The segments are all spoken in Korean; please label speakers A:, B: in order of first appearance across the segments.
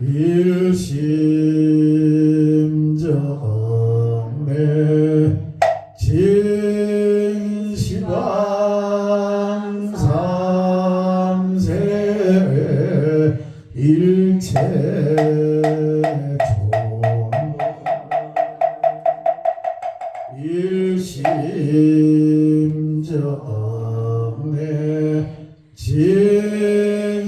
A: 일심정매 진시황삼세 일체존 일심정매 진시황삼세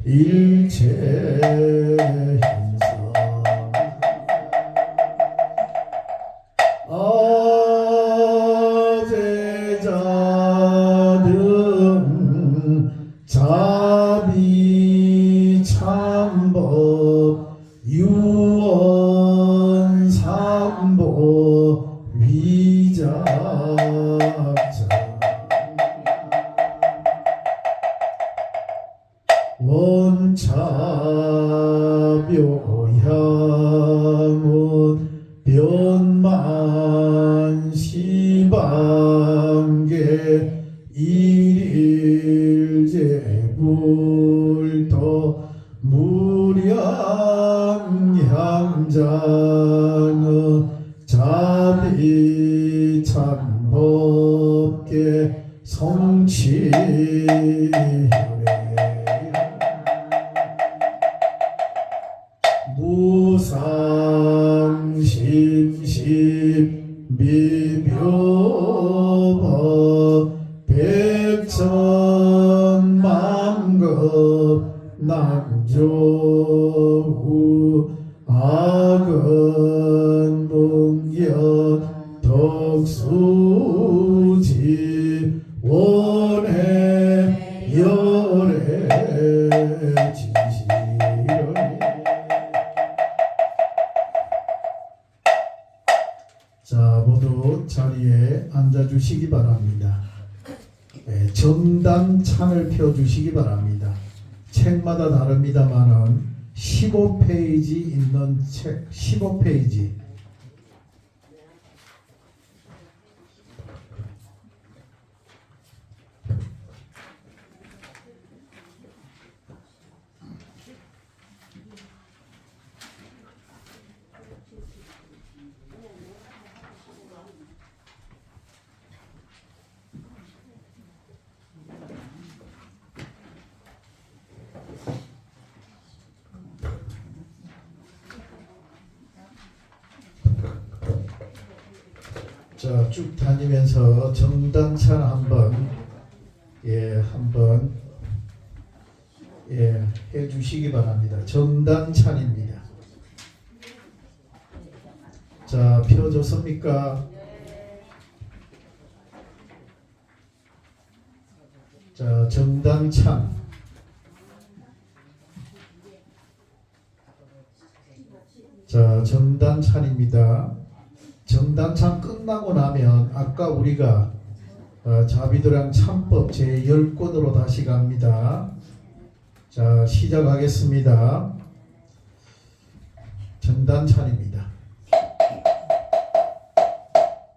A: 일체현상 아제자등 자비참법 유언삼보 위작자 원차묘향은 변만시방계 일일제불토 무량향자는 자비참법계 성취 무상심심 미묘법 백천만급 남조후 악은문견 덕수지 원해 열애 지시러니. 자, 모두 자리에 앉아주시기 바랍니다. 정단찬을 펴주시기 바랍니다. 책마다 다릅니다만은 15페이지 있는 책, 15페이지. 자, 쭉 다니면서 정단찬 한번 해주시기 바랍니다. 정단찬입니다. 자, 펴졌습니까? 자, 정단찬. 자, 정단찬입니다. 정단찬 끝나고 나면 아까 우리가 자비도량 참법 제10권으로 다시 갑니다. 자, 시작하겠습니다. 정단찬입니다.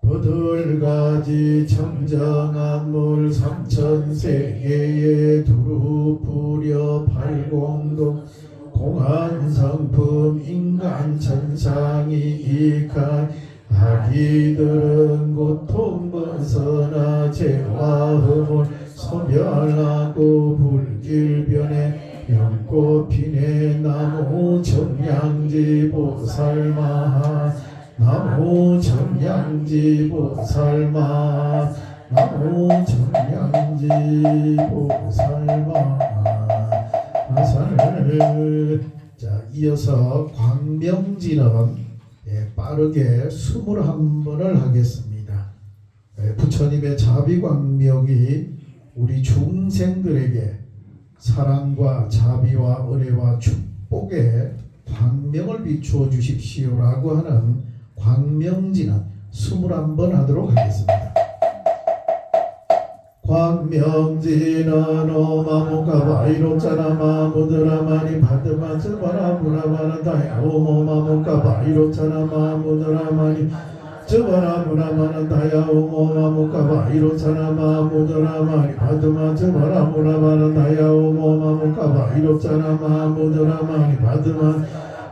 A: 버들가지 청정한 물 삼천세계에 두루 부려 팔공동 공안성품 인간 천상이 이익한 아기들은 고통 벗어나 죄와 흠을 소멸하고 불길변에 연꽃 피네. 나무 청량지 보살마 나무 청량지 보살마 나무 청량지 보살마. 자, 이어서 광명진은 빠르게 21번을 하겠습니다. 부처님의 자비광명이 우리 중생들에게 사랑과 자비와 은혜와 축복의 광명을 비추어 주십시오라고 하는 광명진은 21번 하도록 하겠습니다. 광명진은 오마무카바이로짜나마무드라마니 바드마츠바라무라마나다야 오모마무카바이로짜나마무드라마니 즈바라 무라마는 다야오모마무카바 이로차나마 무드라마니 바드마 즈바라 무라마는 다야오모마무카바 이로차나마 무드라마니 바드마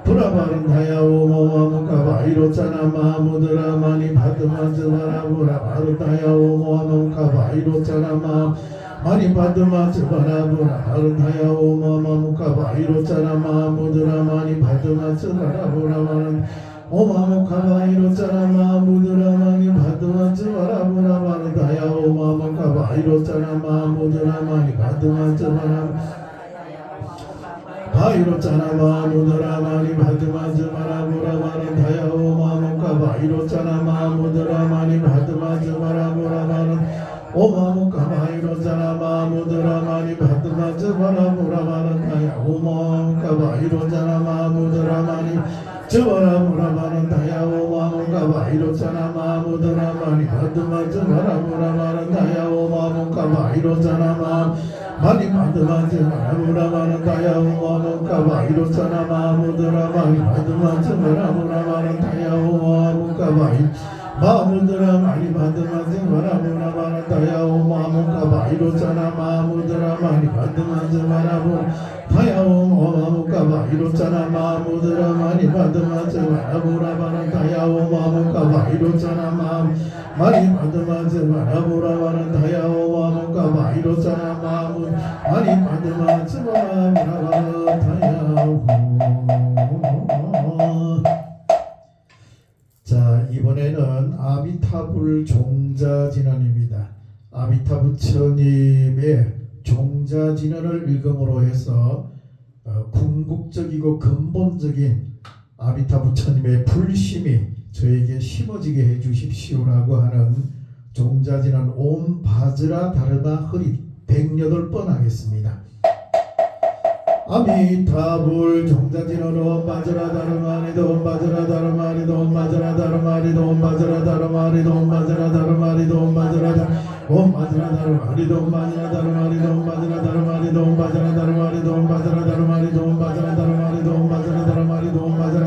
A: 브라바는 다야오모마무카바 이로차나마 무드라마니 바드마 즈바라 무라바는 다야오모마무카바 이로차나마 마니 바드마 즈바라 무라바는 다야오모마무카바 이로차나마 무드라마니 바드마 즈바라 무라바는 오마무카바 이로차나마 무드라마니 바드마 즈바라 무라바는 다야 오마무카바 이로차나마 무드라마니 바드마 즈바라 바이로차나마 무드라마니 바드마 즈바라 무라바는 다야 오마무카바 이로차나마 무드라마니 바드마 즈바라 무라바는 오마무카바 이로차나마 무드라마니 바드마 즈바라 무라바는 다야 오마무카바 이로차나마 무드라마니 즈바라 무라바는 다야 오마무카바 이로차나마 무드라마니 바드마 즈바라 무라바는 다야 오마무카바 이로차나마 마니 바드마 즈바라 무라바는 다야 오마무카바 이로차나마 무드라마니 바드마 즈바라 무라바는 다야 오마무카바 마무드라마니 바드마 즈바라 무라바는 다야 오마무카바 이로차나마 무드라마니 바드마 즈바라 다야 오마무카바 이로차나마 무드라마니 바드마 즈바라 무라바는 다야 오마무카바 이로차나마 마니 바드마 즈바라 무라바는 다야 오마무카바 이로차나마 마니 바드마 즈바라 무라바는 다야 자, 이번에는 아미타불 종자진언입니다. 아미타 부처님의 종자진언을 일금으로 해서 궁극적이고 근본적인 아미타 부처님의 불심이 저에게 심어지게 해주십시오라고 하는 종자진언 옴 바즈라 다르마 흐릿 108번 하겠습니다. 아미타불 종자진언 바즈라 다르마리도 바즈라 다르마리도 바즈라 다르마리도 바즈라 다르마리도 바즈라 다르마리도 바즈라 옴 바즈라 다르마리도 바즈라 다르마리도 바즈라 다르마리도 바즈라 다르마리도 바즈라 다르마리도 바즈라 다르마리도 바즈라 다르마리도 바즈라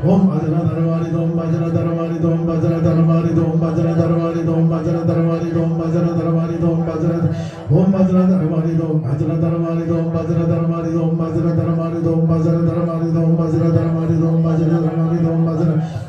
A: 옴 바즈라 다르마리도 바즈라 다르마리도 바즈라 다르마리도 바즈라 다르마리도 바즈라 다르마리도 바즈라 다르마리도 바즈라 옴 바즈라 다르마리도 바즈라 다르마리도 바즈라 다르마리도 바즈라 다르마리도 바즈라 다르마리도 바즈라 다르마리도 바즈라 다르마리도 바즈라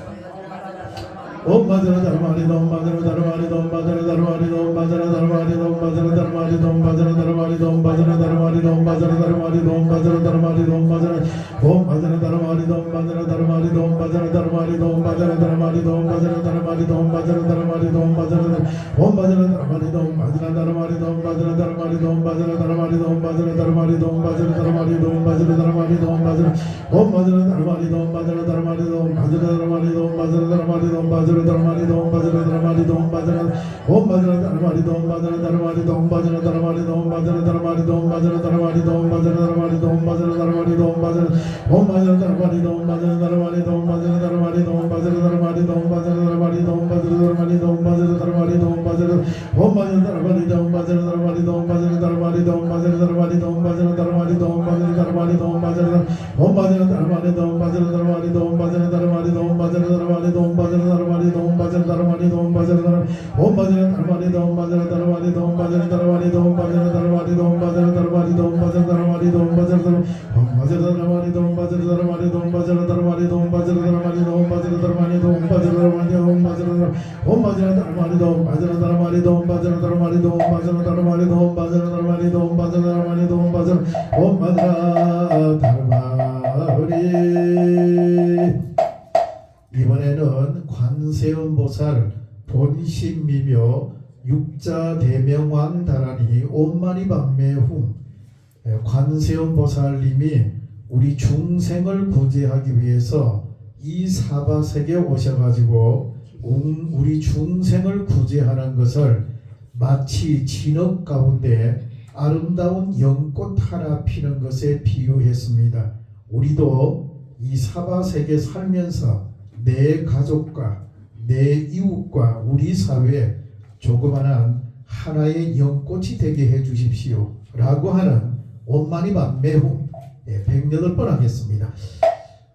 A: 옴 바즈라 다르마리도 바즈라 다르마리도 바즈라 다르마리도 바즈라 다르마리도 바즈라 다르마리도 바즈라 다르마리도 바즈라 다르마리도 바즈라 다르마리도 바즈라 다르마리도 바즈라 옴 바즈라 다르마리도 바즈라 다르마리도 바즈라 다르마리도 바즈라 다르마리도 바즈라 다르마리도 바즈라 다르마리도 바즈라 옴 바즈라 다르마리도 바즈라 다르마리도 바즈라 다르마리도 바즈라 다르마리도 바즈라 다르마리도 바즈라 다르마리도 바즈라 다르마리도 바즈라 옴 바즈라 다르마리도 바즈라 다르마리도 바즈라 다르마리도 바즈라 다르마리도 바즈라 다르마리도 바즈라 다르마리도 바즈라 옴 바즈라 다르마리도 바즈라 다르마리도 바즈라 다르마리도 바즈라 다르마리도 바즈라 다르마리도 바즈라 다르마리도 바즈라 다르마리도 바즈라 옴 바즈라 다르마리도 바즈라 다르마리도 바즈라 다르마리도 바즈라 다르마리도 바즈라 다르마리도 바즈라 다르마리도 바즈라 다르마리도 바즈라 옴 바즈라 다르마리도 바즈라 다르마리도 바즈라 다르마리도 바즈라 다르마리도 바즈라 다르마리도 바즈라 다르마리도 바즈라 옴 바즈라 다르마리도 바즈라 다르마리도 바즈라 다르마리도 바즈라 다르마리도 바즈라 다르마리도 바즈라 다르마리도 바즈라 다르 옴 바즈라 다르마리도 바즈라 다르마리도 바즈라 다르마리도 바즈라 다르마리도 바즈라 다르마리도 바즈라 다르마리도 바즈라 다르 옴 바즈라 다르마리도 바즈라 다르마리도 바즈라 다르마리도 바즈라 다르마리도 바즈라 다르마리도 바즈라 다르마리도 바즈라 옴 바즈라 다르마리도 바즈라 다르마리도 바즈라 다르마리도 바즈라 다르마리도 바즈라 다르마리도 바즈라 다르마리도 바즈라 옴 바즈라 다르마리 이번에는 관세음보살 본심미묘 육자대명왕 다라니 옴마니반매훔 관세음보살님이 우리 중생을 구제하기 위해서 이 사바세계에 오셔가지고 우리 중생을 구제하는 것을 마치 진흙 가운데 아름다운 연꽃 하나 피는 것에 비유했습니다. 우리도 이 사바세계 살면서 내 가족과 내 이웃과 우리 사회에 조그마한 하나의 연꽃이 되게 해주십시오 라고 하는 옴마니반매훔 108번 하겠습니다.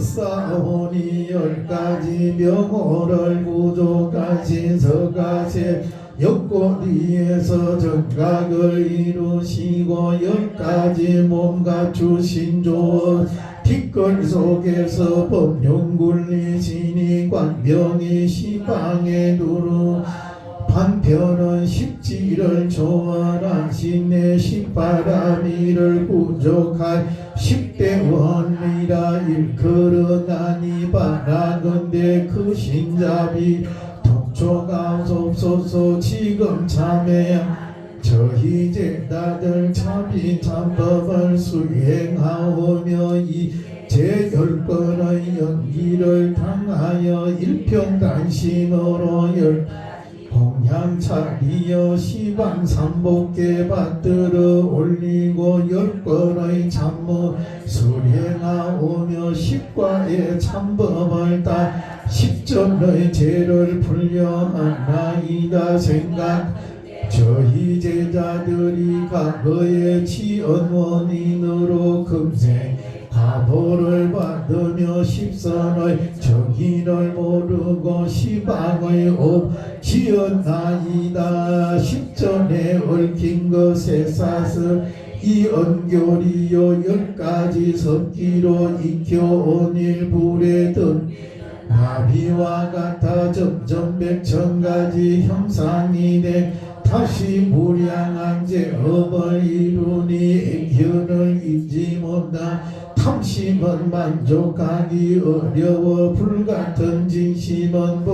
A: 엿사오니 10가지 명호를 구족하신 서가세 옆구리에서 정각을 이루시고 10가지 몸 갖추신 조 뒷걸 속에서 법륜 굴리시니 관병이 시방에 두루 반편은 십지를 조언하신 내 십바라미를 구족할 십대원이라 일컬어나니 바라건대 그 신잡이 독초가옵소서. 지금 참회야 저희 제자들 참이 참법을 수행하오며 이 제 10번의 연기를 당하여 일평단심으로 공양 차리어 시방 삼복계 받들어 올리고 10번의 참무 수행하오며 십과의 참법을 다 10전의 죄를 풀려나이다 생각. 저희 제자들이 과거의 지언원인으로 금생 가보를 받으며 십선의 정의를 모르고 시방의 업 지었나이다. 십전에 얽힌 것에 사서 이 언교리요 10가지 섭기로 익혀온 일불에 든 나비와 같아 점점 100,000가지 형상이 돼 다시 무량한 제업을 이루니 액현을 잊지 못하. 탐심은 만족하기 어려워 불같은 진심은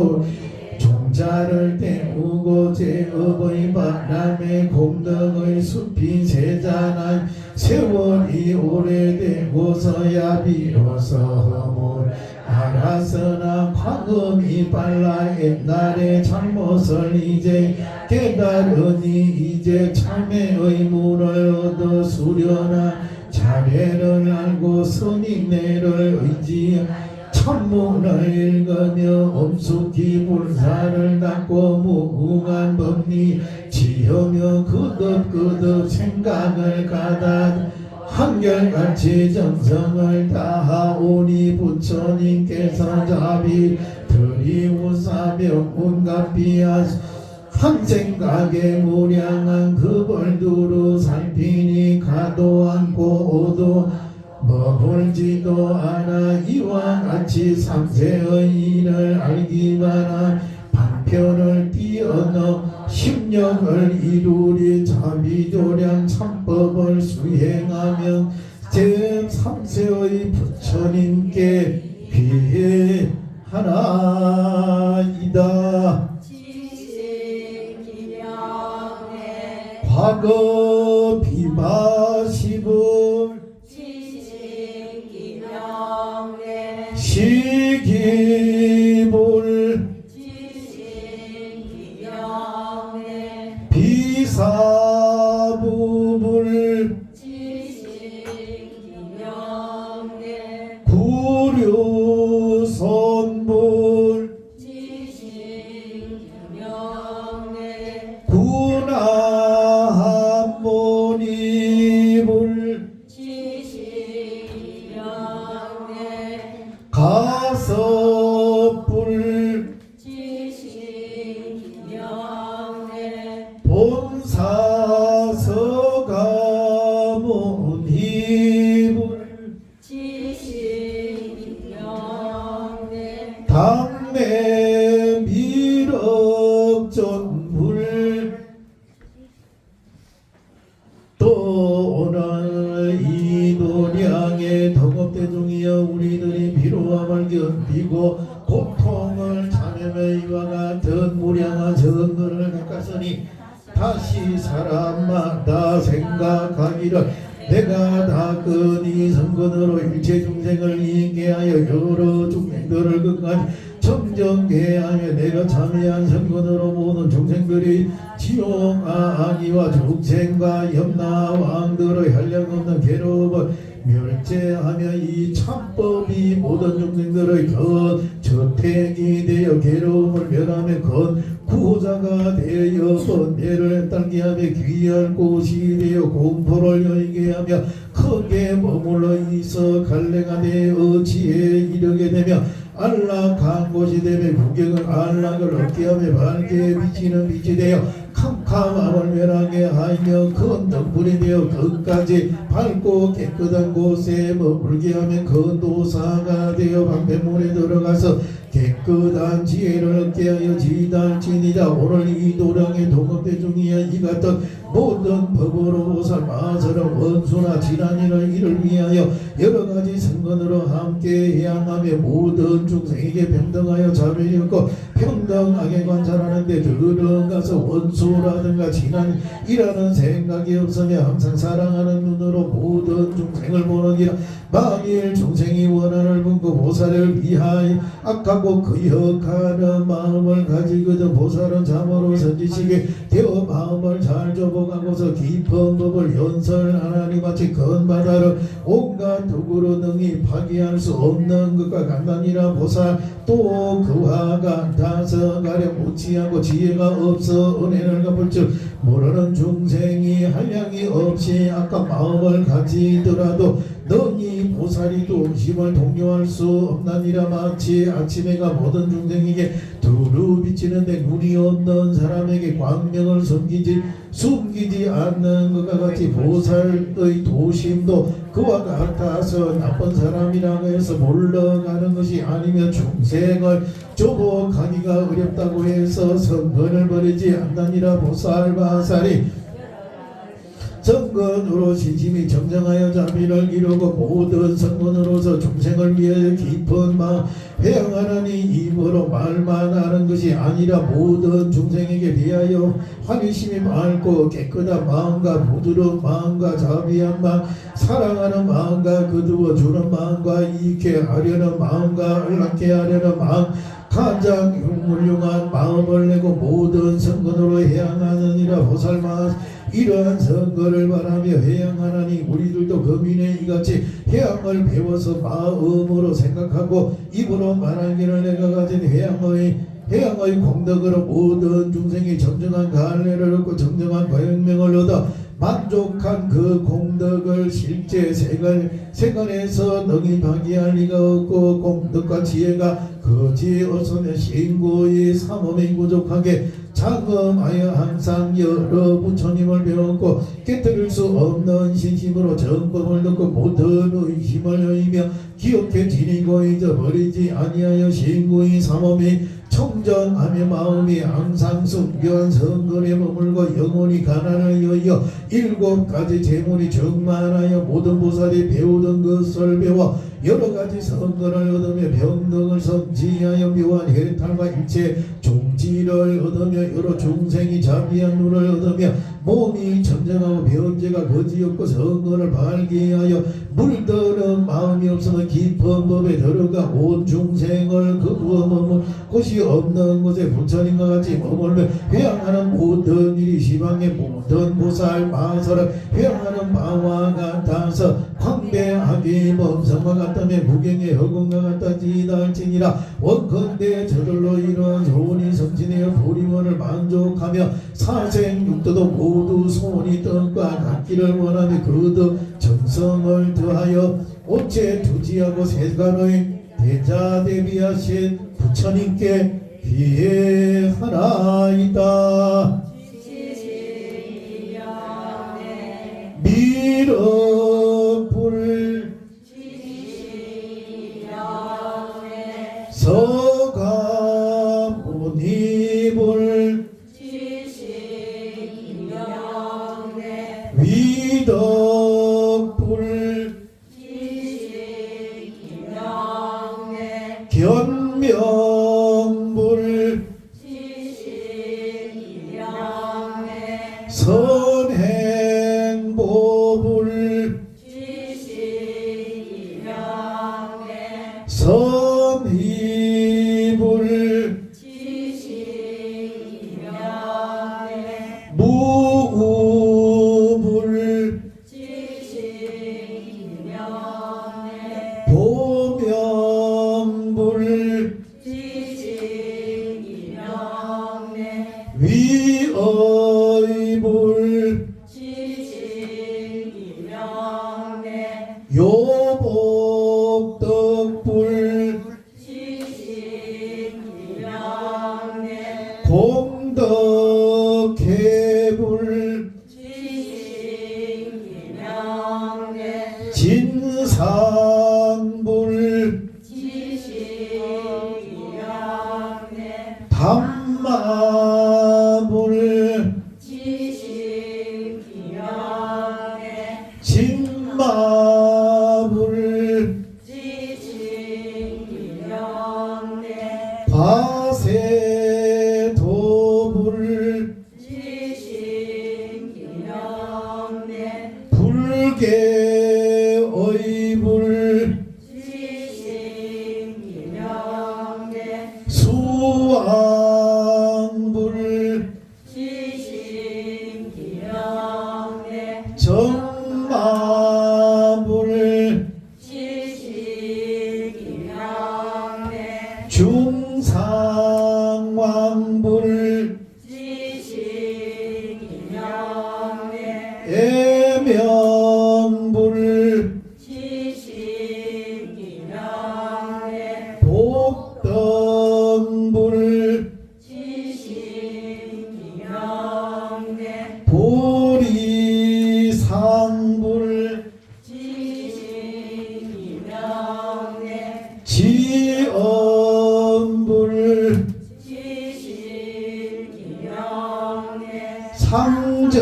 A: 종자를 때우고 제업의 바람에 공덕의 숲이 새잖아. 세월이 오래되고서야 비로소 허물 알았으나 광음이 빨라 옛날의 잘못을 이제 깨달으니 이제 참회의 문을 얻어 수려나 자례를 알고 선인네를 의지 천문을 읽으며 엄숙히 불사를 닦고 무궁한 법리 지으며 그득그득 생각을 가다 한결같이 정성을 다하오니 부처님께서 자비 들이우사며 온갖비하 한 생각에 무량한 그 벌두루 살피니 가도 않고 오도 머물지도 않아. 이와 같이 삼세의 일을 알기만 한 방편을 뛰어넘어 심령을 이루리 자비조량 참법을 수행하면 제3세의 부처님께 귀해하나이다. 과거 비마시불 시기불 비사부불 구류선불 구나함모니불 가섭불 본사서가모니불 당내 미륵전불 또 오늘 이 도량의 덕업대중이여 우리들이 비로함을 견디고 고통을 참으며 이와 같은 무량한 선거를 닦았으니 다시 사람마다 생각하기를 내가 닦은 선거대로 일체 중생을 이기게 하여 여러 중생들을 끝까지 정정케 하며 내가 참여한 선거대로 모든 중생들이 지옥 아니와 중생과 염라 왕들의 한량없는 괴로움을 멸제하며 이 참법이 모든 중생들의 저택이 되어 괴로움을 멸하며 구호자가 되어 번뇌를 딸게 하며 귀할 곳이 되어 공포를 열게 하며 큰 크게 머물러 있어 갈래가 내 어치에 이르게 되며 안락한 곳이 되며 구경은 안락을 얻게 하며 밝게 비치는 빛이 되어 캄캄함을 멸하게 하며 큰 등불이 되어 끝까지 밝고 깨끗한 곳에 머물게 하며 큰 도사가 되어 방패문에 들어가서 깨끗한 지혜를 얻게 하여 지달지니라. 오늘 이 도량의 동업대 중이야 이 같은 모든 법으로 살마처럼 원수나 지난이를 이를 위하여 여러가지 선건으로 함께 향하며 모든 중생에게 평등하여 자비를 얻고 평등하게 관찰하는데 들어가서 원수라든가 지난이라는 생각이 없으며 항상 사랑하는 눈으로 모든 중생을 보느니라. 만일 중생이 원한을 품고 보살을 위하여 악하고 거역하는 마음을 가지거든 보살은 참으로 선지식에 되어 마음을 잘 접어가고서 깊은 법을 연설하나니 마치 큰 바다를 온갖 덕으로 능히 파괴할 수 없는 것과 같나니라. 보살 또 그와 같아서 가령 무치하고 지혜가 없어 은혜를 갚을 줄 모르는 중생이 한량이 없이 악한 마음을 가지더라도 능히 보살이 동심을 동요할 수 없나니라. 마치 아침해가 모든 중생에게 두루 비치는데 눈이 없는 사람에게 광명을 숨기지 않는 것과 같이 보살의 도심도 그와 같아서 나쁜 사람이라고 해서 물러가는 것이 아니며 중생을 조복하기가 어렵다고 해서 선건을 버리지 않나니라. 보살바살이 정건으로 진심이 정정하여 자비를 이루고 모든 선건으로서 중생을 위해 깊은 마음 회양하나니 입으로 말만 하는 것이 아니라 모든 중생에게 대하여 환희심이 맑고 깨끗한 마음과 부드러운 마음과 자비한 마음 사랑하는 마음과 거두어 주는 마음과 이익해 하려는 마음과 안락해 하려는 마음 가장 훌륭한 마음을 내고 모든 선건으로 회양하느니라. 보살마 이러한 선거를 바라며 회양하나니 우리들도 거민의 이같이 회양을 배워서 마음으로 생각하고 입으로 말하기를 내가 가진 회양의 공덕으로 모든 중생이 정정한 갈래를 얻고 정정한 과영명을 얻어 만족한 그 공덕을 실제 세간에서 능히 파기할 리가 없고 공덕과 지혜가 거지 없으면 신고의 삼엄이 부족하게 장엄하여 항상 여러 부처님을 배웠고 깨뜨릴 수 없는 신심으로 정법을 듣고 모든 의심을 여의며 기억해 지니고 잊어버리지 아니하여 신고의 삼엄이 청정하며 마음이 항상 순교한 성근에 머물고 영원히 가난을 여여 7가지 재물이 적만하여 모든 보살이 배우던 것을 배워 여러가지 성근을 얻으며 병등을 성지하여 묘한 해탈과 일체 종지를 얻으며 여러 중생이 자비한 눈을 얻으며 몸이 청정하고 변제가 거지없고 성근을 발기하여 물드는 마음이 없어서 깊은 법에 들어가 온 중생을 거두어 머물 곳이 없는 곳에 부처님과 같이 머물며 회양하는 모든 일이 시방의 모든 보살 마설을 회양하는 바와 같아서 광배하기 범성과 같다며 무경의 허공과 같다 지달지니라. 원컨대 저들로 이러한 소원이 성진하여 보리원을 만족하며 사생 육도도 모두 소원이 뜻과 같기를 원하며 그득 정성을 더하여 옷에 두지하고 세간의 대자 대비하신 부처님께 비례하나이다. 미륵불 서가모니불 위덕불 견명불 선행보불 선희불 무구불 정상불
B: 지식이영내
A: 담마불
B: 지식이영내
A: 진마불
B: 지식이영내
A: 바세도불
B: 지식이영내
A: 불개의불
B: 지식이영내
A: 수왕불
B: 지식이영내
A: 정마불
B: 지식이영내
A: 중상왕불
B: 지식이영내
A: 애명불
B: 지식이영내
A: 복덕불
B: 지식이영내
A: 보리상불
B: 지식이영내
A: 지엄불
B: 지식이영내
A: 상정진보살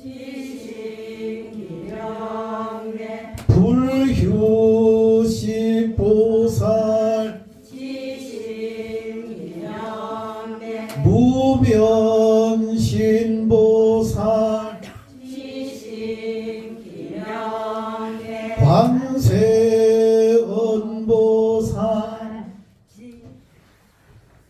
B: 지식이영내
A: 불휴식보살
B: 지식이영내
A: 무변신보살
B: 지식이영내
A: 관세음보살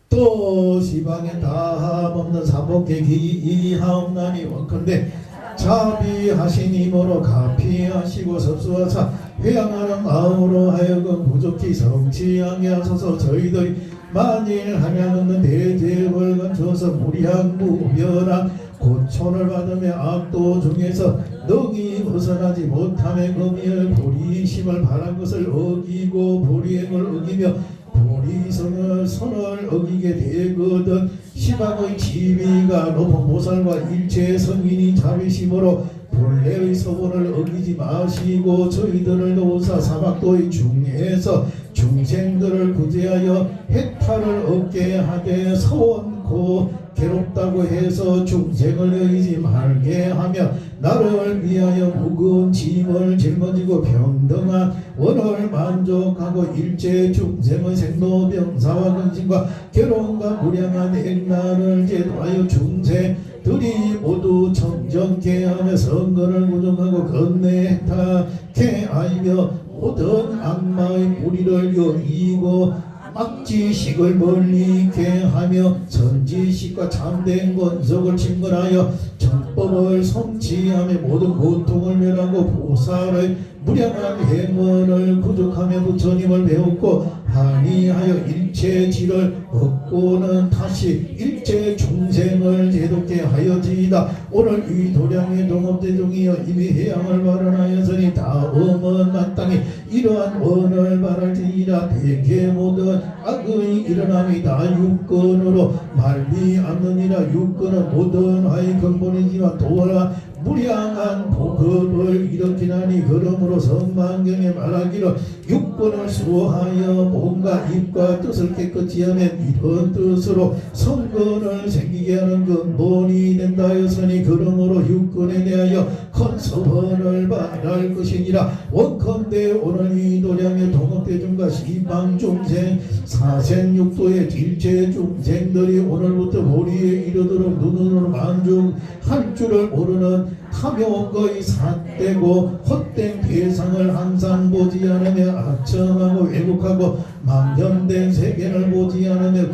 A: 또 시방에 다함없는 사복계 기하옵나니 원컨대 자비하신 이모로 가피하시고 섭수하사 회양하는 마음으로 하여금 부족히 성취하게 하소서. 저희들이 만일 하면 없는 대죄벌 건져서 무량무변한 고초를 받으며 악도 중에서 능히 벗어나지 못함에 금이을 보리심을 바란 것을 어기고 보리행을 어기며 보리성을 선을 어기게 되거든. 시방의 지위가 높은 보살과 일체 성인이 자비심으로 본래의 서본을 어기지 마시고 저희들을 도우사 사막도의 중에서 중생들을 구제하여 해탈을 얻게 하되 서원고 괴롭다고 해서 중생을 여기지 말게 하며 나를 위하여 무거운 짐을 짊어지고 평등한 원을 만족하고 일체 중생의 생로병사와 근심과 괴로움과 무량한 액난을 제도하여 중생들이 모두 청정케 하며 성근을 구정하고 건네탁케 하며 모든 악마의 무리를 여의고 악지식을 멀리 있게 하며 선지식과 참된 권석을 친근하여 정법을 성취하며 모든 고통을 멸하고 보살의 무량한 행원을 구족하며 부처님을 배웠고 한이하여 일체 지를 얻고는 다시 일체 중생을 제독게 하여지이다. 오늘 이 도량의 동업대중이여 이미 해양을 발언하였으니 다음은 마땅히 이러한 원을 바랄지이다. 대개 모든 악의 일어남이 다 육근으로 말미 않느니라. 육근은 모든 화의 근본이지만 또한 무량한 복음을 일으키나니 그러므로 성만경에 말하기를 육권을 수호하여 몸과 입과 뜻을 깨끗이 하면 이런 뜻으로 성근을 생기게 하는 근본이 된다 하였으니 그러므로 육권에 대하여 큰 서원을 말할 것이니라. 원컨대 오늘 이 도량의 동업대중과 시방중생 사생육도의 일체 중생들이 오늘부터 보리에 이르도록 눈으로 만족할 줄을 모르는 탐욕의 삿되고 헛된 대상을 항상 보지 않으며 악청하고 왜곡하고 망연된 세계를 보지 않으며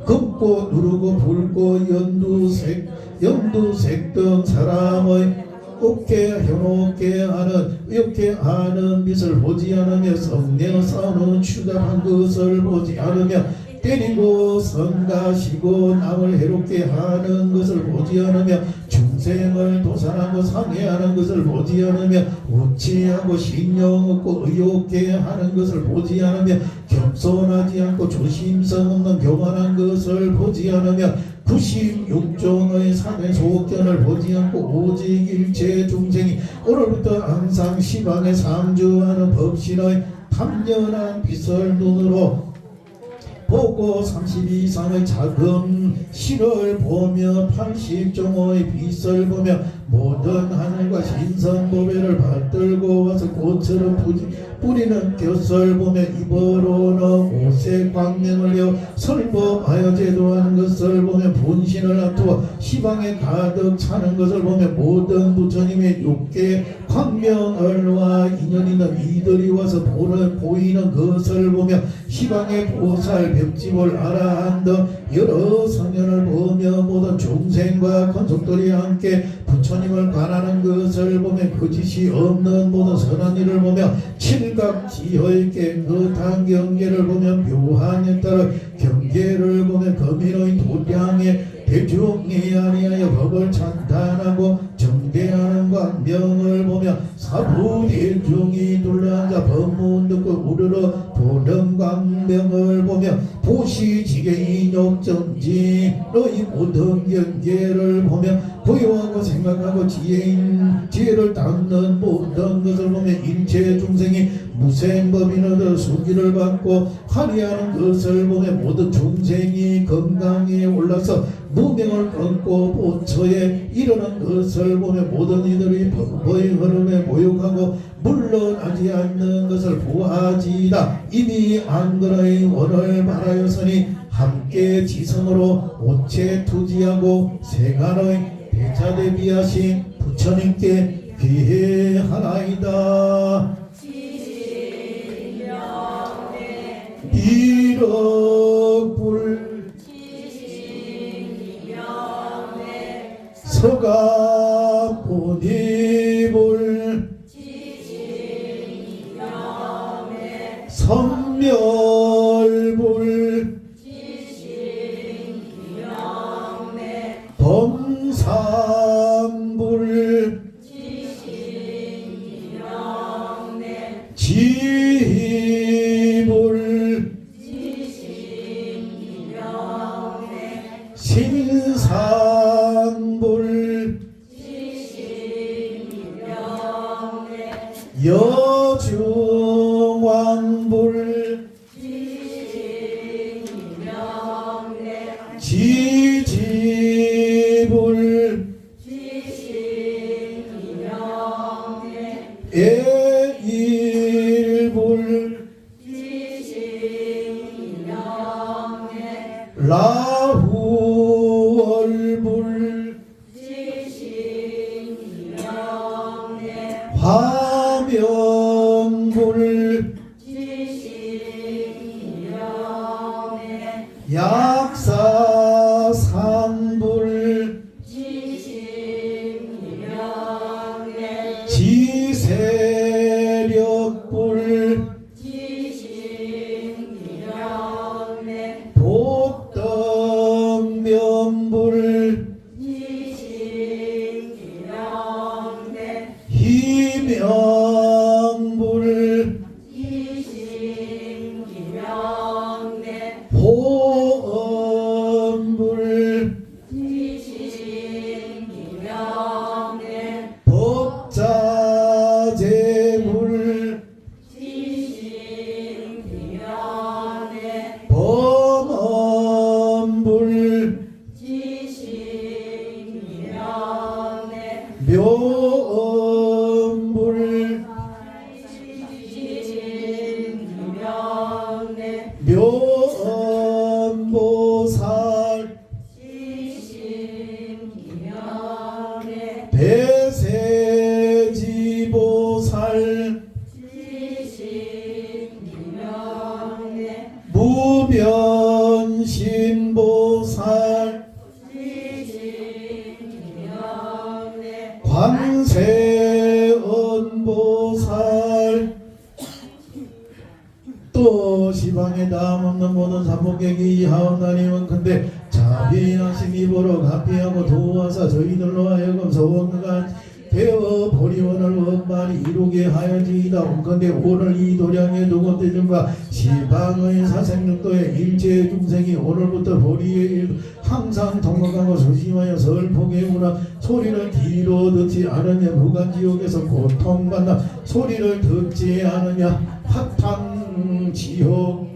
A: 긋고 누르고 붉고 연두색 등 사람의 곱게 현혹게 하는 의롭게 하는 빛을 보지 않으며 성내어 싸우는 추잡한 것을 보지 않으며 때리고 성가시고 남을 해롭게 하는 것을 보지 않으며 중생을 도산하고 상해하는 것을 보지 않으며 우치하고 신령 없고 의롭게 하는 것을 보지 않으며 겸손하지 않고 조심성 없는 교만한 것을 보지 않으며 96종의 산의 속견을 보지 않고 오직 일체 중생이 오늘부터 항상 시방에 상주하는 법신의 탐연한 빛을 눈으로 보고 30 이상의 작은 신을 보며 80종의 빛을 보며 모든 하늘과 신선보배를 받들고 와서 꽃처럼 뿌리는 곁을 보며 입으로는 옷의 광명을 내어 설법하여 제도하는 것을 보며 본신을 놔두어 시방에 가득 차는 것을 보며 모든 부처님의 육계 광명을와 인연 있는 이들이 와서 보이는 것을 보며 시방의 보살 벽집을 아라한등 여러 성현을 보며 모든 중생과 권속들이 함께 부처님을 관하는 것을 보며 거짓이 없는 모든 선한 일을 보며 칠각지의 깨끗한 경계를 보며 묘한 연타를 경계를 보며 거민의 도량에 대중이 아니하여 법을 찬탄하고 정대하는 광명을 보며 사부대중이 둘러앉아 법문 듣고 우르르 보는 광명을 보며 보시지게인 욕정지 너희 모든 경계를 보며 고요하고 생각하고 지혜를 닦는 모든 것을 보며 일체 중생이 무생법인 얻어 수기를 받고 화려하는 것을 보며 모든 중생이 건강에 올라서 무명을 끊고 보처에 이르는 것을 보며 모든 이들이 법의 흐름에 모욕하고 물러나지 않는 것을 보아지이다. 이미 안그라의 원을 말하였으니 함께 지성으로 오체 투지하고 세간의 대차대비하신 부처님께 귀해하나이다. 일억불 서가보니불 선멸불 범상불 지희불 신상불 여중왕불 지지불 애일불 라후얼불 화명불 약사상불 지세력불 복덕명불 희명불 보엄불 법자재불 범엄불 묘엄불 묘엄보살 대세지보살 무변신보살 관세언보살 또 시방에 다음없는 모든 사복객이 하옵나님은 근데 자비하심 입으로 가피하고 도와서 저희들로 하여금 소원과 되어 보리원을 원만히 이루게 하여지이다. 온건대 오늘 이 도량의 두건대중과 시방의 사생육도의 일체 중생이 오늘부터 보리의 일 항상 통곡하고 조심하여 설폭의 문화 소리를 뒤로 듣지 않으며 무간지옥에서 고통받나 소리를 듣지 않으며 화탕 지옥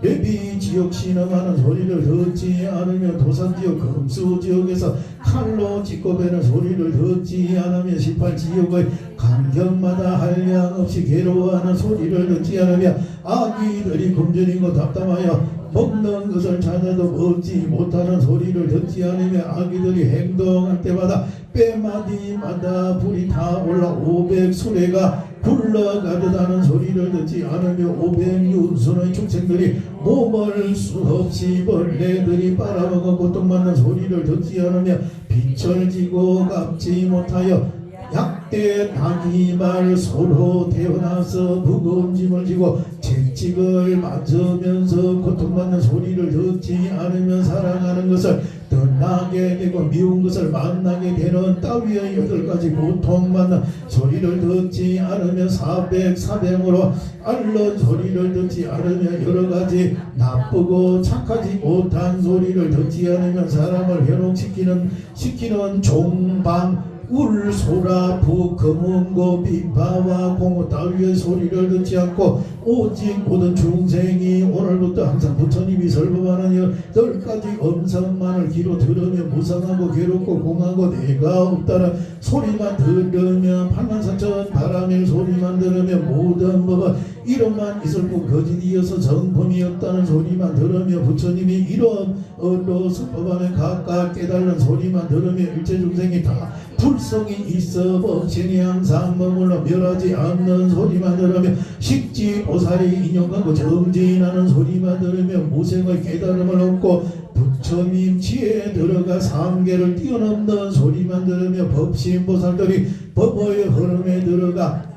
A: 예비 지옥 신음하는 소리를 듣지 않으며 도산지옥 금수지옥에서 칼로 찢고 베는 소리를 듣지 않으며 18지옥의 간격마다 한량없이 괴로워하는 소리를 듣지 않으며 아기들이 굶주리고 답답하여 먹는 것을 찾아도 먹지 못하는 소리를 듣지 않으며 아기들이 행동할 때마다 뼈마디마다 불이 타올라 500수레가 굴러가듯 하는 소리를 듣지 않으며 500윤순의 축생들이 몸을 수없이 벌레들이 빨아먹어 고통받는 소리를 듣지 않으며 빛을 지고 갚지 못하여 약대 나귀말 서로 태어나서 무거운 짐을 지고 채찍을 맞으면서 고통받는 소리를 듣지 않으면 사랑하는 것을 떠나게 되고 미운 것을 만나게 되는 따위의 8가지 고통받는 소리를 듣지 않으며 사백으로 앓는 소리를 듣지 않으며 여러가지 나쁘고 착하지 못한 소리를 듣지 않으면 사람을 현혹시키는 종방 울소라 부금은고 비파와 공호 따위의 소리를 듣지 않고 오직 모든 중생이 오늘부터 항상 부처님이 설법하는 8가지 엄성만을 귀로 들으며 무상하고 괴롭고 공하고 내가 없다는 소리만 들으며 84,000 바람일 소리만 들으며 모든 법은 이름만 있을 뿐 거짓이어서 정품이 없다는 소리만 들으며 부처님이 이름으로 설법하며 각각 깨달는 소리만 들으며 일체 중생이 다 불성이 있어 법신이 항상 머물러 멸하지 않는 소리만 들으며 식지보살이 인용하고 정진하는 소리만 들으며 무생의 깨달음을 얻고 부처님 지혜에 들어가 삼계를 뛰어넘는 소리만 들으며 법신보살들이 법의 흐름에 들어가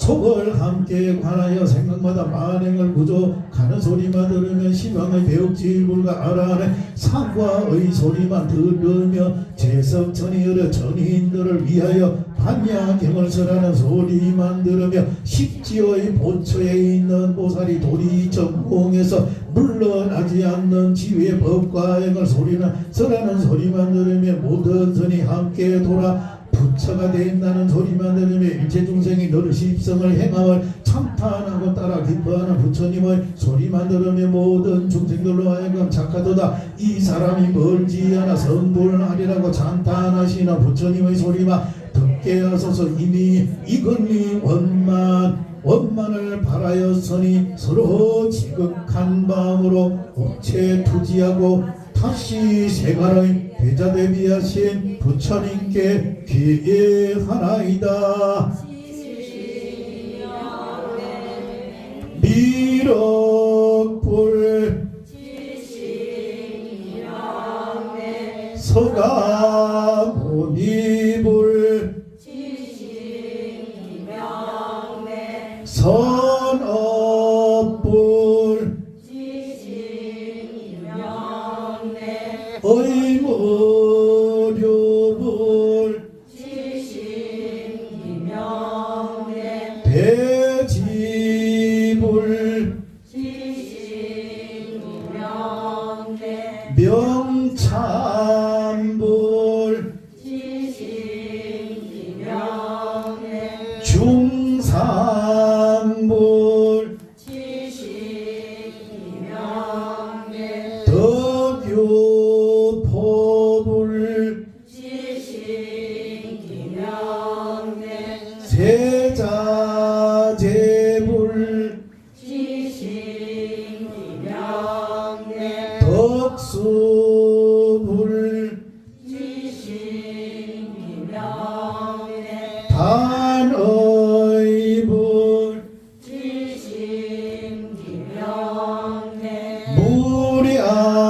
A: 속을 함께 관하여 생각마다 만행을 구족하는 소리만 들으며 시방의 배옥질불가 아라하는 상과의 소리만 들으며 제석천이 여러 전인들을 위하여 반야경을 설하는 소리만 들으며 십지의 보초에 있는 보살이 도리전공에서 물러나지 않는 지위의 법과행을 설하는 소리만 들으며 모든 선이 함께 돌아 부처가 된다는 소리만 들으며 일체 중생이 너를 십성을 행함을 찬탄하고 따라 기뻐하는 부처님의 소리만 들으며 모든 중생들로 하여금 착하도다 이 사람이 멀지 않아 성불하리라고 찬탄하시는 부처님의 소리만 듣게 하소서. 이미 이건리 원만을 바라였으니 서로 지극한 마음으로 옥체 투지하고 다시 세간의 대자대비하신 부처님께 귀의하나이다. 미륵불 서가모니불 선업불 의무료불 대지불 명참불 중상불 덕유포불 세자재불 덕수불 단의불 무량불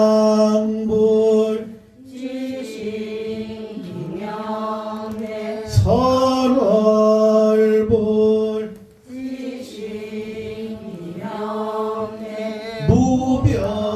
A: 선월불 무변상불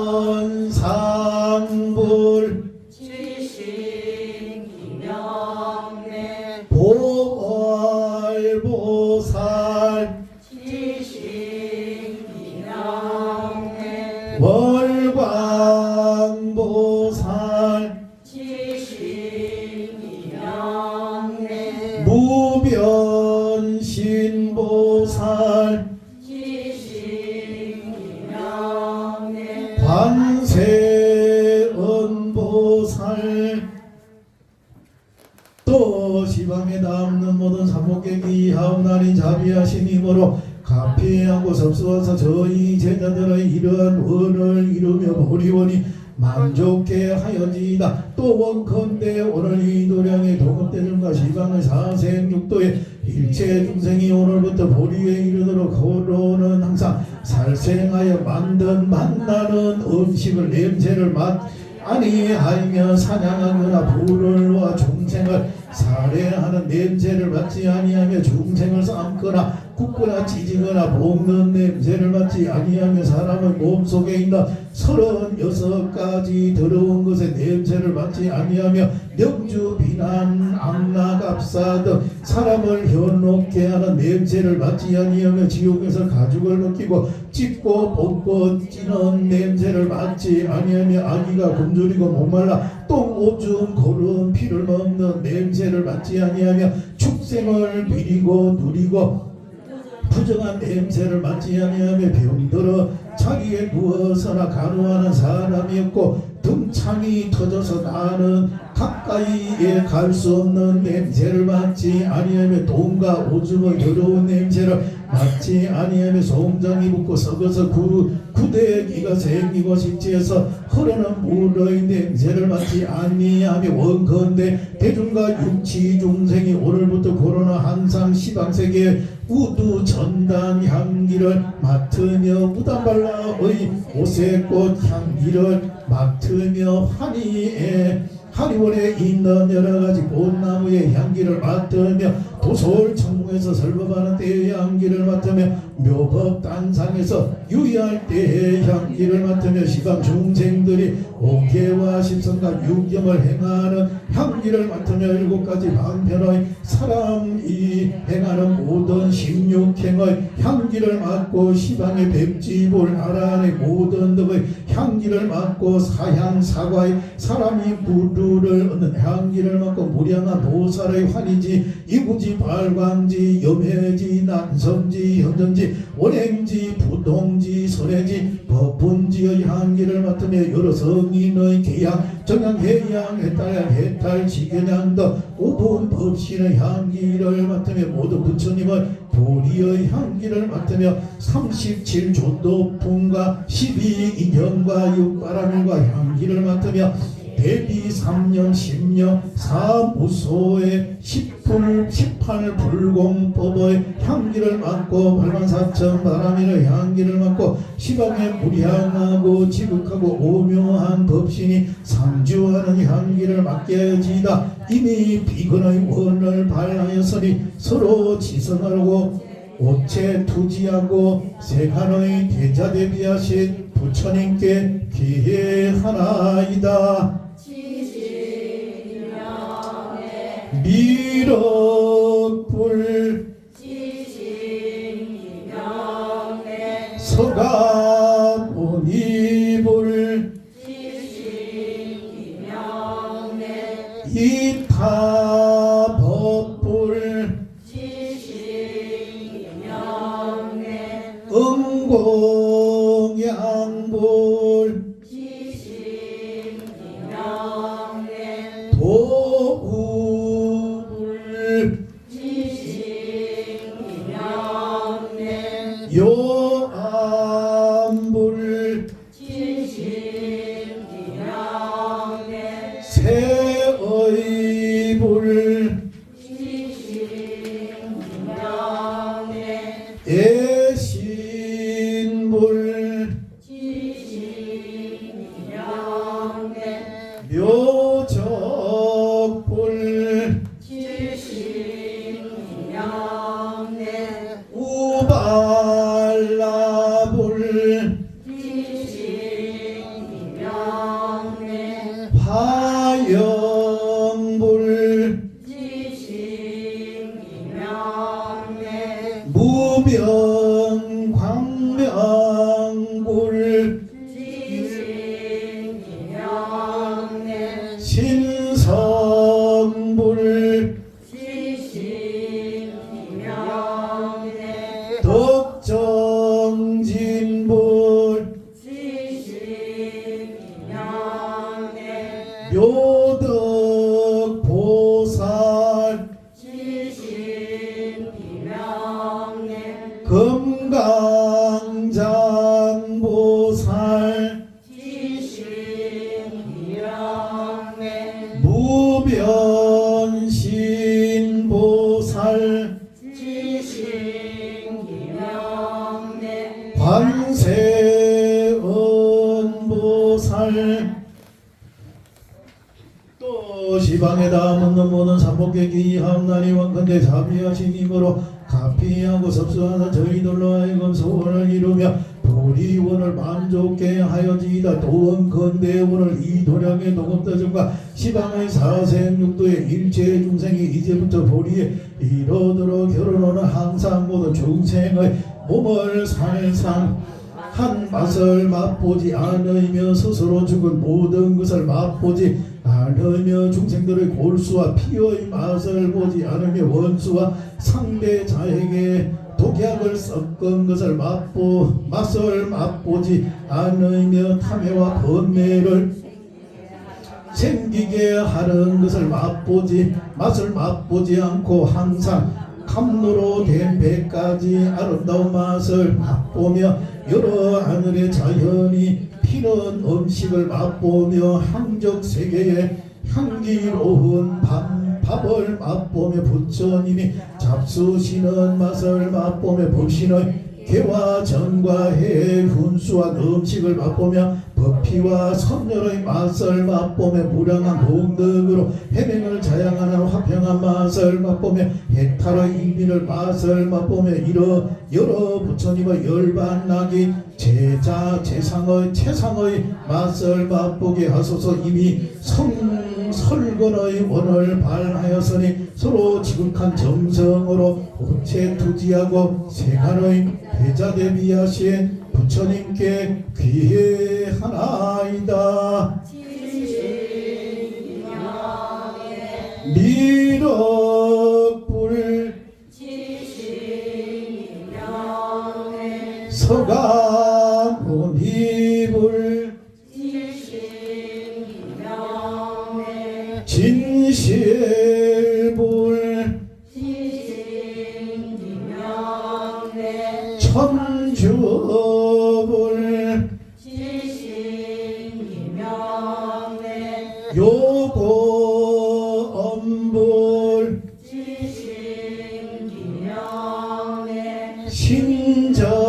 B: 지신이명래
A: 무변신보살
B: 지신이명래
A: 관세음보살 또 시방에 남는 모든 삼목계 기하옵나니 자비하신 힘으로 가피하고 섭수하사 저희 제자들의 이러한 원을 이루며 보리오니 만족해 하여지이다. 또 원컨대 오늘 이 도량의 도급대중과 시방의 사생육도에 일체 중생이 오늘부터 보리에 이르도록 호로는 항상 살생하여 만나는 음식을 냄새를 아니하며 사냥하거나 불을와 중생을 살해하는 냄새를 맡지 아니하며 중생을 삶거나 굽거나 찢거나 볶는 냄새를 맡지 아니하며 사람의 몸속에 있는 36가지 더러운 것의 냄새를 맡지 아니하며 명주 비난 악락압사 등 사람을 현혹게 하는 냄새를 맡지 아니하며 지옥에서 가죽을 벗기고 찢고 볶고 찌는 냄새를 맡지 아니하며 아기가 굶주리고 목말라 똥 오줌 고름 피를 먹는 냄새를 맡지 아니하며 축생을 비리고 누리고 부정한 냄새를 맡지 아니하며 병들어 자기에 누워서나 간호하는 사람이 없고 등창이 터져서 나는 가까이에 갈 수 없는 냄새를 맡지 아니하며 똥과 오줌의 더러운 냄새를 맡지 아니하며 송장이 붓고 썩어서 구데기가 생기고 식지에서 흐르는 물의 냄새를 맡지 아니하며 원컨대 대중과 육치 중생이 오늘부터 코로나 항상 시방세계에 우두 전단 향기를 맡으며 무단발라의 오색꽃 향기를 맡으며 한의원에 있는 여러가지 꽃나무의 향기를 맡으며 도솔천궁에서 설법하는 때의 향기를 맡으며 묘법단상에서 유의할 때의 향기를 맡으며 시방 중생들이 옥계와 십성과 육경을 행하는 향기를 맡으며 7가지 방편의 사람이 행하는 모든 16행의 향기를 맡고 시방의 백지볼 나라의 모든 덕의 향기를 맡고 사향사과의 사람이 부두를 얻는 향기를 맡고 무량한 보살의 환희지 이구지 발광지 염해지 난성지 현정지 원행지 부동지 설해지 법분지의 향기를 맡으며 여러 성인의 계양 정양 해양 해탈양 해탈 지견양 등 5분 법신의 향기를 맡으며 모든 부처님의 보리의 향기를 맡으며 37조도품과 12인형과 6바라밀과 향기를 맡으며 대비 3년 10년 사무소의 18불공법의 향기를 맡고 84,000 바라밀의 향기를 맡고 시방에 무량하고 지극하고 오묘한 법신이 상주하는 향기를 맡게 지다. 이미 비근의 원을 발하였으니 서로 지선하고 오체 투지하고 세간의 대자대비하신 부처님께 기회하나이다. 미륵불 서가모니불 이타법불 응공양불 도구불 요암불 새의불 애신불 묘정 담은 모든 삼복객이 하옵나니 원컨대 자비하신 힘으로 가피하고 섭수하는 저희들로 하여금 소원을 이루며 도리원을 만족케 하여지이다. 또원컨대 오늘 이 도량의 녹음도전과 시방의 사생육도의 일체 중생이 이제부터 보리에 이르도록 결혼하는 항상 모든 중생의 몸을 살상 한 맛을 맛보지 않으며 스스로 죽은 모든 것을 맛보지 않으며 중생들의 골수와 피의 맛을 보지 않으며 원수와 상대자에게 독약을 섞은 것을 맛을 맛보지 않으며 탐해와 번뇌를 생기게 하는 것을 맛을 맛보지 않고 항상 감로로 된 배까지 아름다운 맛을 맛보며 여러 하늘의 자연이 피는 음식을 맛보며 향적 세계의 향기로운 밥을 맛보며 부처님이 잡수시는 맛을 맛보며 불신의 개와 전과 해의 훈수한 음식을 맛보며 법피와 선열의 맛을 맛보며 무량한 공덕으로 해명을 자양하는 화평한 맛을 맛보며 해탈의 인민을 맛을 맛보며 이러 여러 부처님의 열반나기 제자 최상의 맛을 맛보게 하소서. 이미 설건의 원을 발하였으니 서로 지극한 정성으로 오체 투지하고 세간의 배자 대비하신 부처님께 귀회하나이다. 미륵불 서가모니불 진실불 천주불 요고엄불 신정불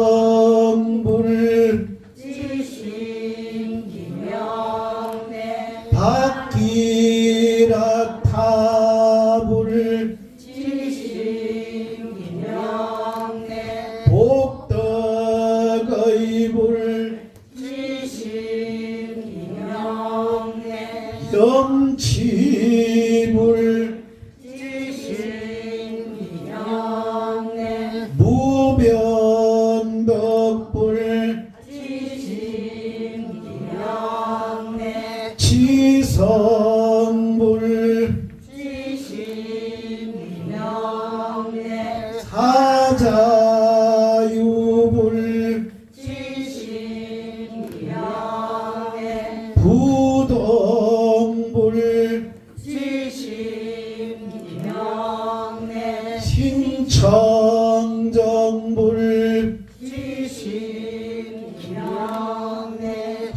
A: 박기락타불 복덕의불 염치불 무변덕불 지성불 사자유불 부동불 신청정불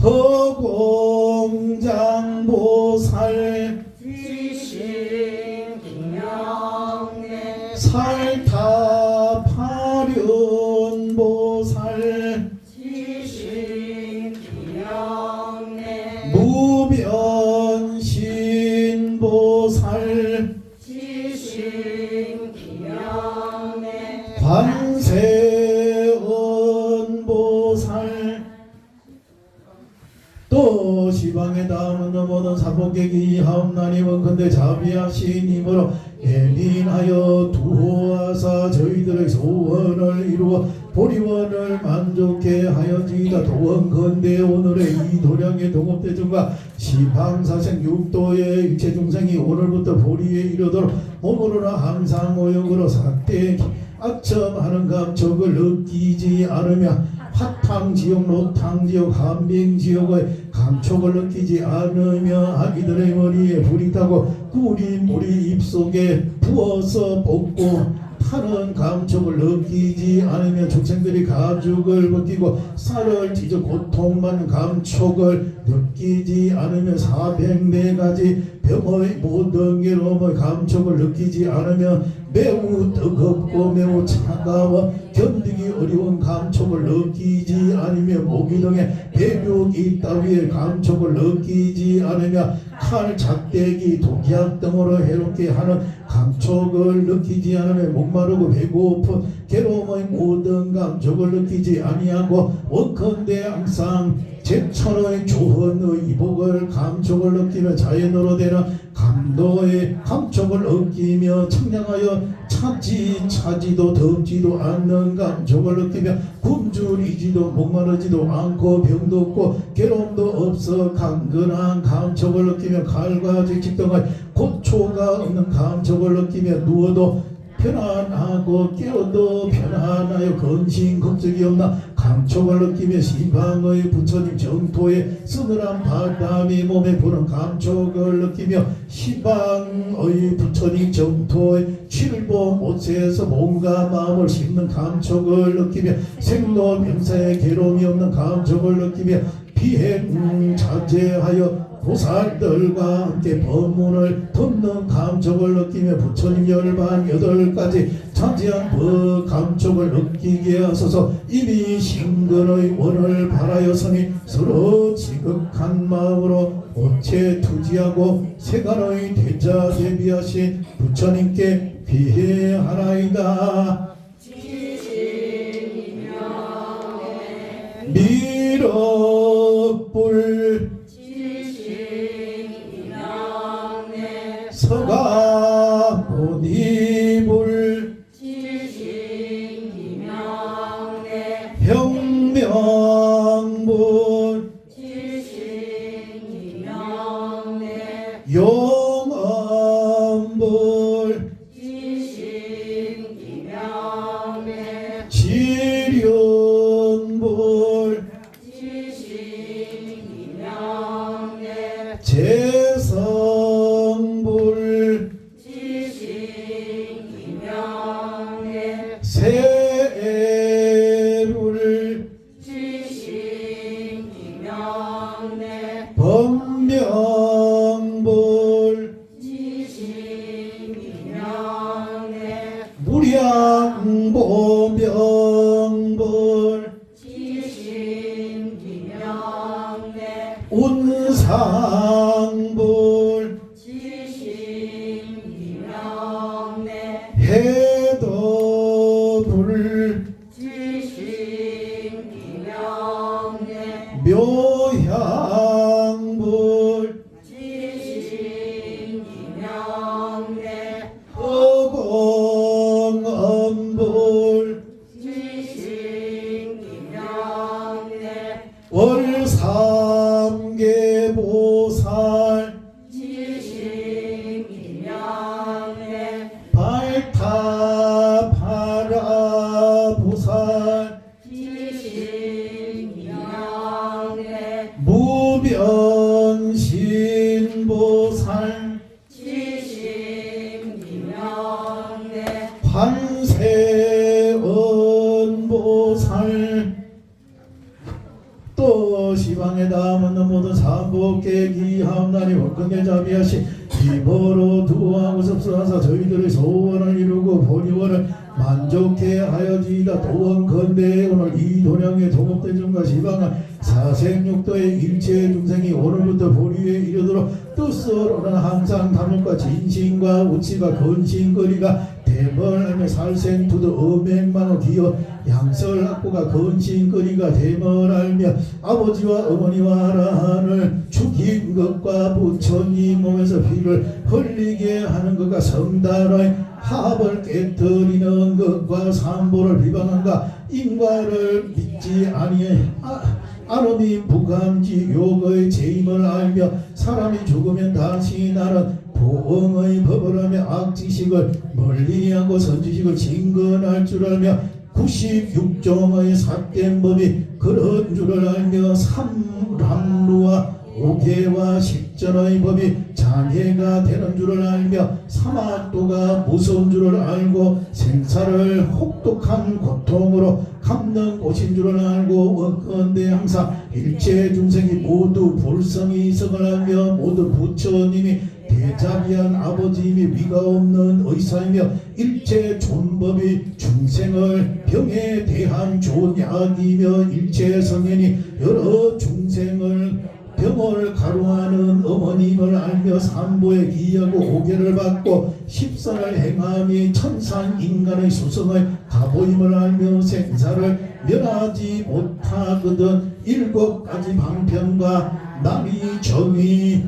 A: 허공장보살 살타파륜보살 무변신보살 관세음보살 또 시방에 담은 모든 사복객이 하옵나니 원컨대 자비하신 힘으로 예민하여 두호하사 저희들의 소원을 이루어 보리원을 만족케 하여지이다. 도원컨대 오늘의 이 도량의 동업대중과 시방사생 육도의 일체 중생이 오늘부터 보리에 이르도록 몸으로나 항상 모욕으로 삭대 악첨하는 감촉을 느끼지 않으며 화탕지옥, 노탕지옥, 한빙지옥의 감촉을 느끼지 않으며 아기들의 머리에 불이 타고 꿀이 물이 입속에 부어서 볶고 타는 감촉을 느끼지 않으며 중생들이 가죽을 벗기고 쌀을 찢어 고통받는 감촉을 느끼지 않으며 404가지 병의 모든 괴로움의 감촉을 느끼지 않으면 매우 뜨겁고 매우 차가워 견디기 어려운 감촉을 느끼지 않으며 모기 등의 배벽이 따위의 감촉을 느끼지 않으며 칼, 작대기, 독약 등으로 해롭게 하는 감촉을 느끼지 않으며 목마르고 배고픈 괴로움의 모든 감촉을 느끼지 아니하고 원컨대 항상 제천의 조언의 이복을 감촉을 느끼며 자연으로 되는 감도의 감촉을 느끼며 청량하여 차지도 덥지도 않는 감촉을 느끼며 굶주리지도 목마르지도 않고 병도 없고 괴로움도 없어 강건한 감촉을 느끼며 칼과 직직 등의 고초가 없는 감촉을 느끼며 누워도 편안하고 깨어도 편안하여 근심 걱정이 없나 감촉을 느끼며 시방의 부처님 정토에 서늘한 바람이 몸에 부는 감촉을 느끼며 시방의 부처님 정토에 칠보 못에서 몸과 마음을 씹는 감촉을 느끼며 생로 명사에 괴로움이 없는 감촉을 느끼며 비행 자제하여 보살들과 함께 법문을 듣는 감촉을 느끼며 부처님 열반 8가지 자세한 그 감촉을 느끼게 하소서. 이미 신근의 원을 바라였으니 서로 지극한 마음으로 오체 투지하고 세간의 대자 대비하신 부처님께 비회하나이다. 미륵불 서가모니불 평명불 용엄불 지륜불 재성불 세불 법명불 무량보명불 운상불 해도불 묘향불 허공엄불 월삼계보살 발타파라보살 무변신보살 관세음보살 또 시방에 담은 모든 삼복계 기함나니 원근계 자비하시 기보로 두하고 섭수하사 저희들의 소원을 이루고 본의원을 만족해 하여지이다. 도원건대 오늘 이 도량의 동업대중과 시방은 사생육도의 일체 중생이 오늘부터 보리에 이르도록 뜻으로는 항상 탐욕과 진심과 우치가 근심거리가 대멀하며 살생투도 음행만호 기어 양설학고가 근심거리가 대멀하며 아버지와 어머니와 하나를 죽인 것과 부처님 몸에서 피를 흘리게 하는 것과 성달의 합을 깨뜨리는 것과 삼보를 비방한가 인과를 믿지 아니해 아름이 부감지 욕의 죄임을 알며 사람이 죽으면 다시 나는 보응의 법을 하며 악지식을 멀리하고 선지식을 진건할 줄 알며 96종의 삿된 법이 그런 줄을 알며 삼람루와 오계와 십전의 법이 장애가 되는 줄을 알며 사막도가 무서운 줄을 알고 생사를 혹독한 고통으로 갚는 곳인 줄을 알고 원컨대 항상 일체 중생이 모두 불성이 있음을 알며 모두 부처님이 대자비한 아버지임이 위가 없는 의사이며 일체 존법이 중생을 병에 대한 좋은 약이며 일체 성현이 여러 중생을 병을 가루하는 어머님을 알며 삼보에 기하고 오계를 받고 십선을 행함이 천상 인간의 수성의 가보임을 알며 생사를 면하지 못하거든 일곱 가지 방편과 남이 정의의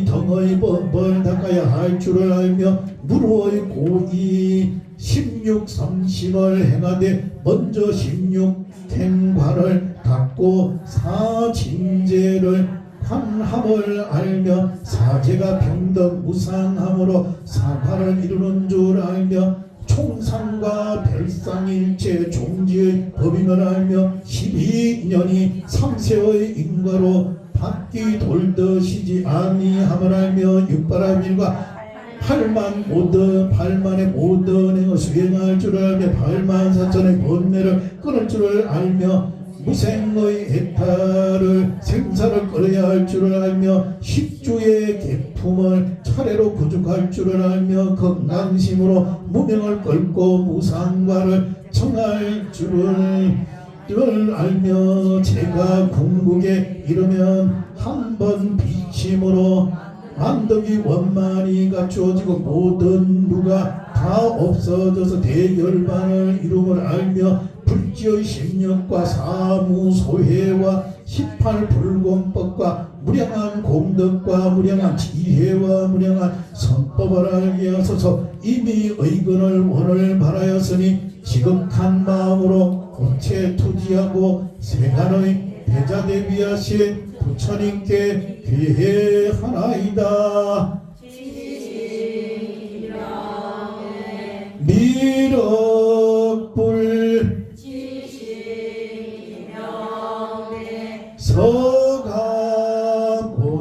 A: 덩의 법을 닦아야 할 줄을 알며 무로의 고의 16성심을 행하되 먼저 16행관을 닦고 사징제를 환함을 알며 사제가 평등 무상함으로 사파를 이루는 줄 알며 총상과 별상일체 종지의 법임을 알며 12년이 3세의 인과로 바퀴 돌듯이지 아니함을 알며 육바라밀과 팔만의 모든 행을 수행할 줄을 알며 84,000의 번뇌를 끊을 줄을 알며 무생의 해탈을 생사를 끊어야 할 줄을 알며 10주의 계품을 차례로 구축할 줄을 알며 건강심으로 무명을 끊고 무상과를 청할 줄을 알며 제가 궁극에 이르면 한 번 비침으로 만덕이 원만히 갖추어지고 모든 누가 다 없어져서 대열반을 이rum을 알며 불지의 16과 사무소회와 18불공법과 무량한 공덕과 무량한 지혜와 무량한 선법을 알게 하소서. 이미 의근을 원을 바라였으니 지극한 마음으로 공채 투지하고 세간의 대자 대비하신 부처님께 귀회하나이다. 미륵불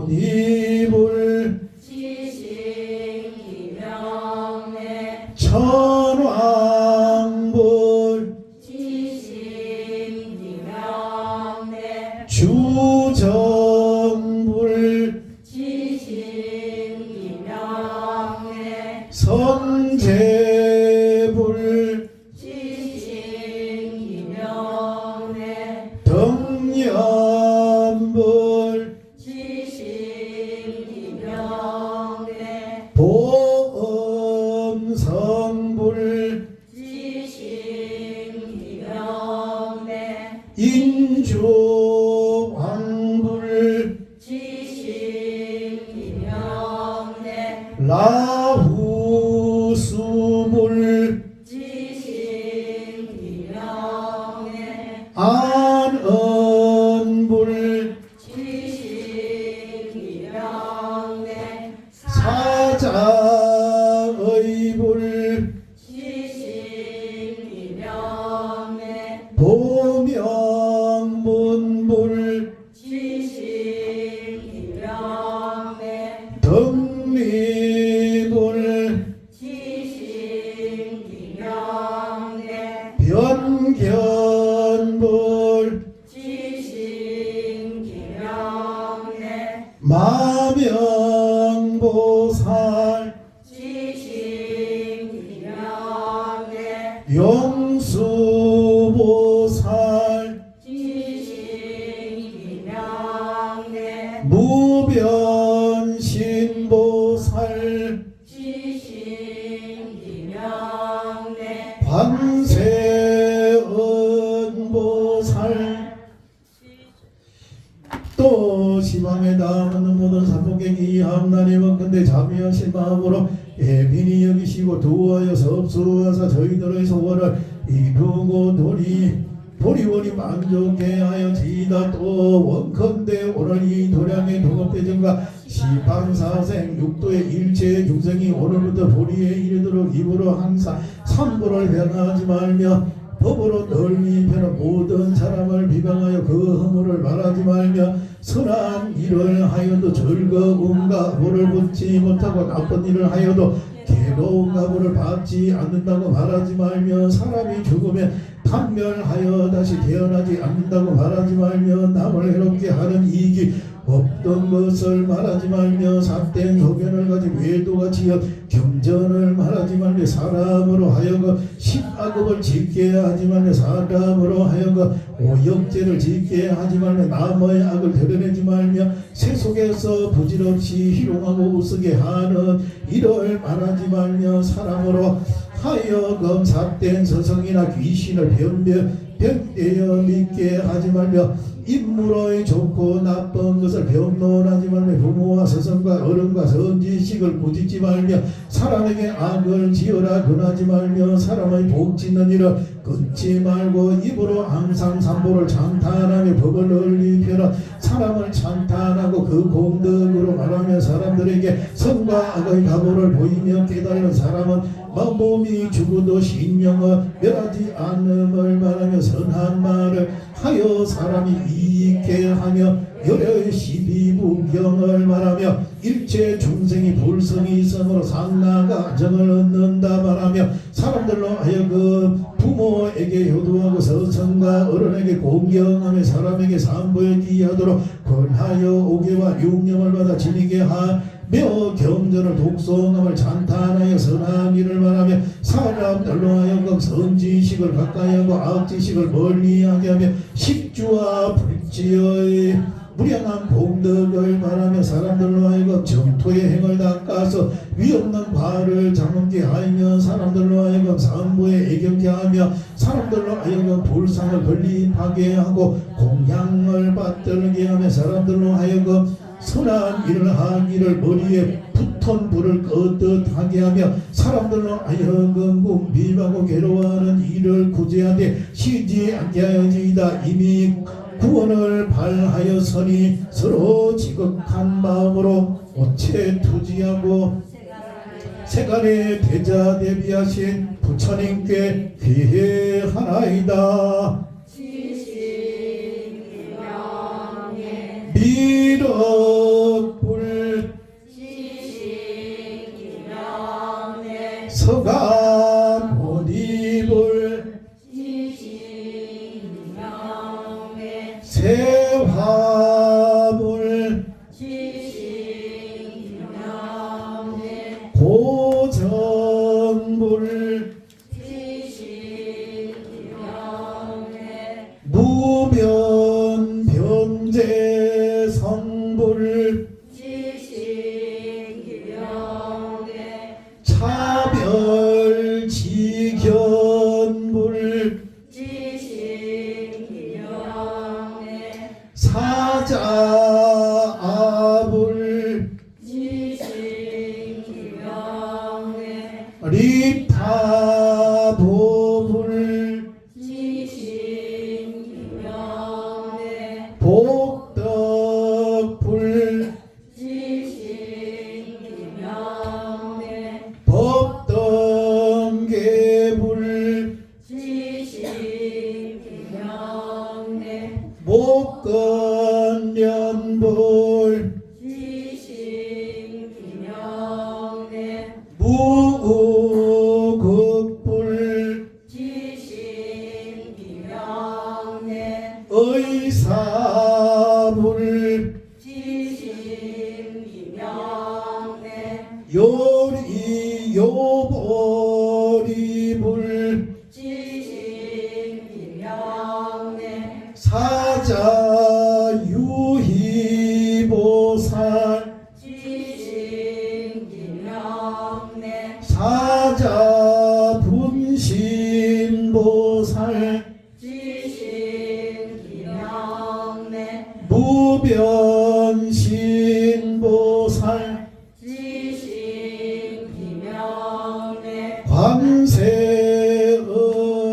A: 서가모니불 천왕불 주정불 선제불 덕념불 보험성불 인주왕불 라후수불 안언불 사자의불 보명문불 덕리불 변견불 마명보살 용수보살 무변신보살 관세음보살 또 시방에 담은 모든 삼복객이 함나님은 근데 자비하신 마음으로 예민히 여기시고 도하여서 업수로하사 저희들의 소원을 이루고 도리원이 만족해 하여지이다. 또 원컨대 오늘 이 도량의 동업대전과 시방사생 육도의 일체의 중생이 오늘부터 도리에 이르도록 입으로 항상 삼보를 변하지 말며 법으로 널리 펴는 모든 사람을 비방하여 그 허물을 말하지 말며 선한 일을 하여도 즐거움과 보를 붙지 못하고 나쁜 일을 하여도 괴로움과 보를 받지 않는다고 말하지 말며 사람이 죽으면 판멸하여 다시 태어나지 않는다고 말하지 말며 남을 해롭게 하는 이익이 없던 것을 말하지 말며 삿된 소견을 가지고 외도같이 경전을 말하지 말며 사람으로 하여금 십악업을 짓게 하지 말며 사람으로 하여금 오역죄를 짓게 하지 말며 남의 악을 드러내지 말며 세속에서 부질없이 희롱하고 우스게 하는 일을 말하지 말며 사람으로 하여금 삿된 서성이나 귀신을 변대어 믿게 하지 말며 인물의 좋고 나쁜 것을 변론하지 말며 부모와 스승과 어른과 선지식을 꾸짖지 말며 사람에게 악을 지어라 근하지 말며 사람의 복 짓는 일을 끊지 말고 입으로 항상 산보를 찬탄하며 법을 널리 펴라 사람을 찬탄하고 그 공덕으로 말하며 사람들에게 선과 악의 가보를 보이며 깨달는 사람은 몸이 죽어도 신령을 멸하지 않음을 말하며 선한 말을 하여 사람이 이익게 하며 열의 시비부경을 말하며 일체 중생이 불성이 있으므로 상나가 정을 얻는다 말하며 사람들로 하여금 부모에게 효도하고 서성과 어른에게 공경하며 사람에게 산보에 하도록 권하여 오개와 육령을 받아 지니게 하며 경전을 독송함을 찬탄하여 선한 일을 말하며 사람들로 하여금 선지식을 가까이하고 악지식을 멀리하게 하며 식주와 불지의 무량한 공덕을 말하며 사람들로 하여금 정토의 행을 닦아서 위없는 과를 장엄게 하며 사람들로 하여금 산보에 애경게 하며 사람들로 하여금 불상을 건립하게 하고 공양을 받들게 하며 사람들로 하여금 선한 일을 하기를 머리에 붙은 불을 끄듯 하게 하며 사람들로 하여금 궁핍하고 괴로워하는 일을 구제하되 쉬지 않게 하여지이다. 이미 구원을 발하였으니 서로 지극한 마음으로 오체 투지하고 세간의 대자 대비하신 부처님께 귀회하나이다. 미륵불 서가모니불 세화불 고정불 무변변제 성불 차별지견불 사자아불 리타보불 복덕불 법등계불 목건연불 무극불 의사불 요리요보리불 사자유희보살 사자분신보살 무변신보살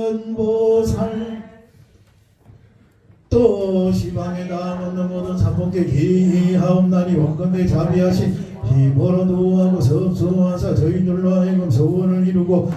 A: 관세음보살 또 시방에 남은 모든 삼복계 기하옵나니 원건대 자비하신 힘으로 노하고 섭수하사 저희들로 하여금 소원을 이루고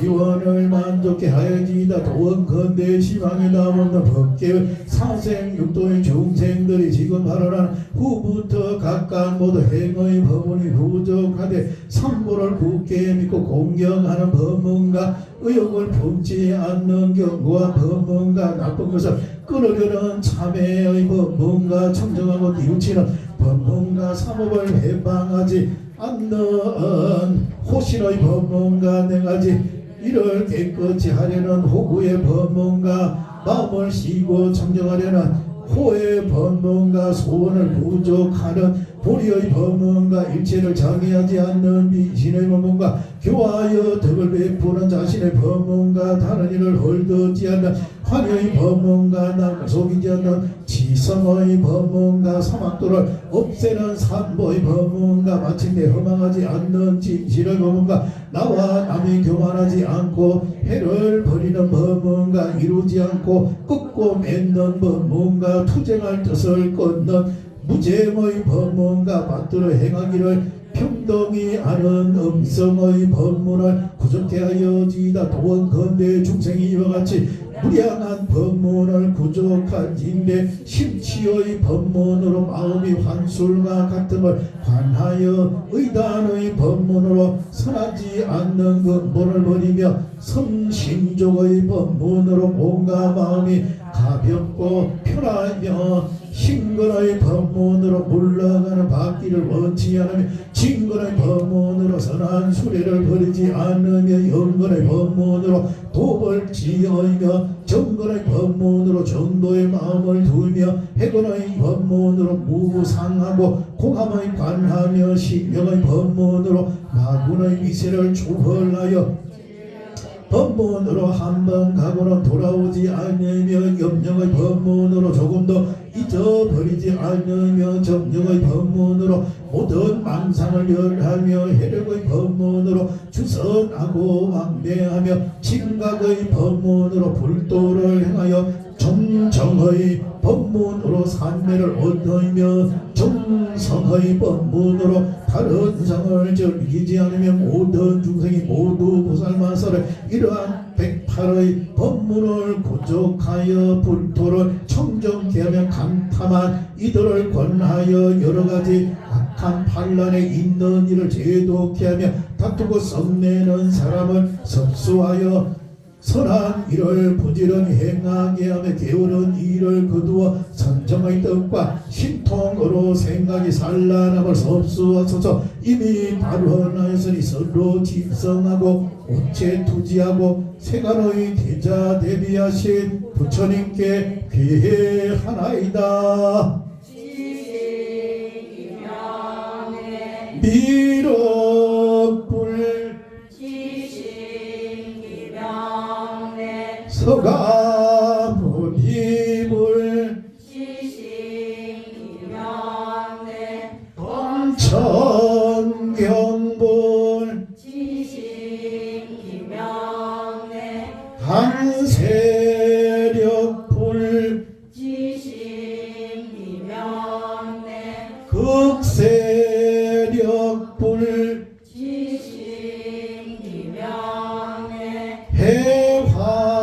A: 기원을 만족케 하여지이다. 도원건대 시방에다 없는 법계의 사생육도의 중생들이 지금 하라는 후부터 각각 모두 행의 법문이 부족하되 삼보를 굳게 믿고 공경하는 법문가 의욕을 품지 않는 경고한 법문가 나쁜 것을 끊으려는 참회의 법문가 청정하고 뉘우치는 법문가 삼업을 해방하지 않는 호신의 법문가 내가지 이를 깨끗이 하려는 호구의 법문가 마음을 쉬고 청정하려는 호의 법문가 소원을 부족하는 보리의 법문가 일체를 장애하지 않는 미신의 법문가 교화하여 덕을 베푸는 자신의 법문가 다른 일을 헐뜯지 않는 환희의 법문가 남을 속이지 않는 지성의 법문가 사막도를 없애는 산보의 법문가 마침내 허망하지 않는 진실의 법문가 나와 남이 교만하지 않고 해를 버리는 법문가 이루지 않고 끊고 맺는 법문가 투쟁할 뜻을 끊는 무죄의 법문가 받들어 행하기를 평등히 아는 음성의 법문을 구족케 하여지이다. 도원건대 중생이 이와 같이 무량한 법문을 구족한 인데 심치의 법문으로 마음이 환술과 같음을 관하여 의단의 법문으로 선하지 않는 근본을 버리며 성심족의 법문으로 몸과 마음이 가볍고 편하며 신근의 법문으로 물러가는 받기를 원치 않으며 진근의 법문으로 선한 수레를 버리지 않으며 영근의 법문으로 도를 지으며 정근의 법문으로 정도의 마음을 두며 해근의 법문으로 무상하고 공함의 관하며 신명의 법문으로 마군의 위세를 초월하여 법문으로 한번 가고는 돌아오지 않으며 염령의 법문으로 조금도 잊어버리지 않으며 정령의 법문으로 모든 망상을 멸하며 해력의 법문으로 주선하고 왕래하며 진각의 법문으로 불도를 행하여 정정의 법문으로 산매를 얻으며 정성의 법문으로 다른 상을 즐기지 않으며 모든 중생이 모두 보살마사를 이러한 108의 법문을 구족하여 불토를 청정케 하며 감탐한 이들을 권하여 여러가지 악한 반란에 있는 일을 제도케 하며 다투고 썩내는 사람을 섭수하여 선한 일을 부지런히 행하게 하며 게으른 일을 거두어 선정의 뜻과 신통으로 생각이 산란함을 섭수하소서. 이미 발언하였으니 서로 집성하고 오체 투지하고 세간의 대자 대비하신 부처님께 귀회하나이다. 미륵불 서가모니불 동천경불 한세력불 극세력불 해화불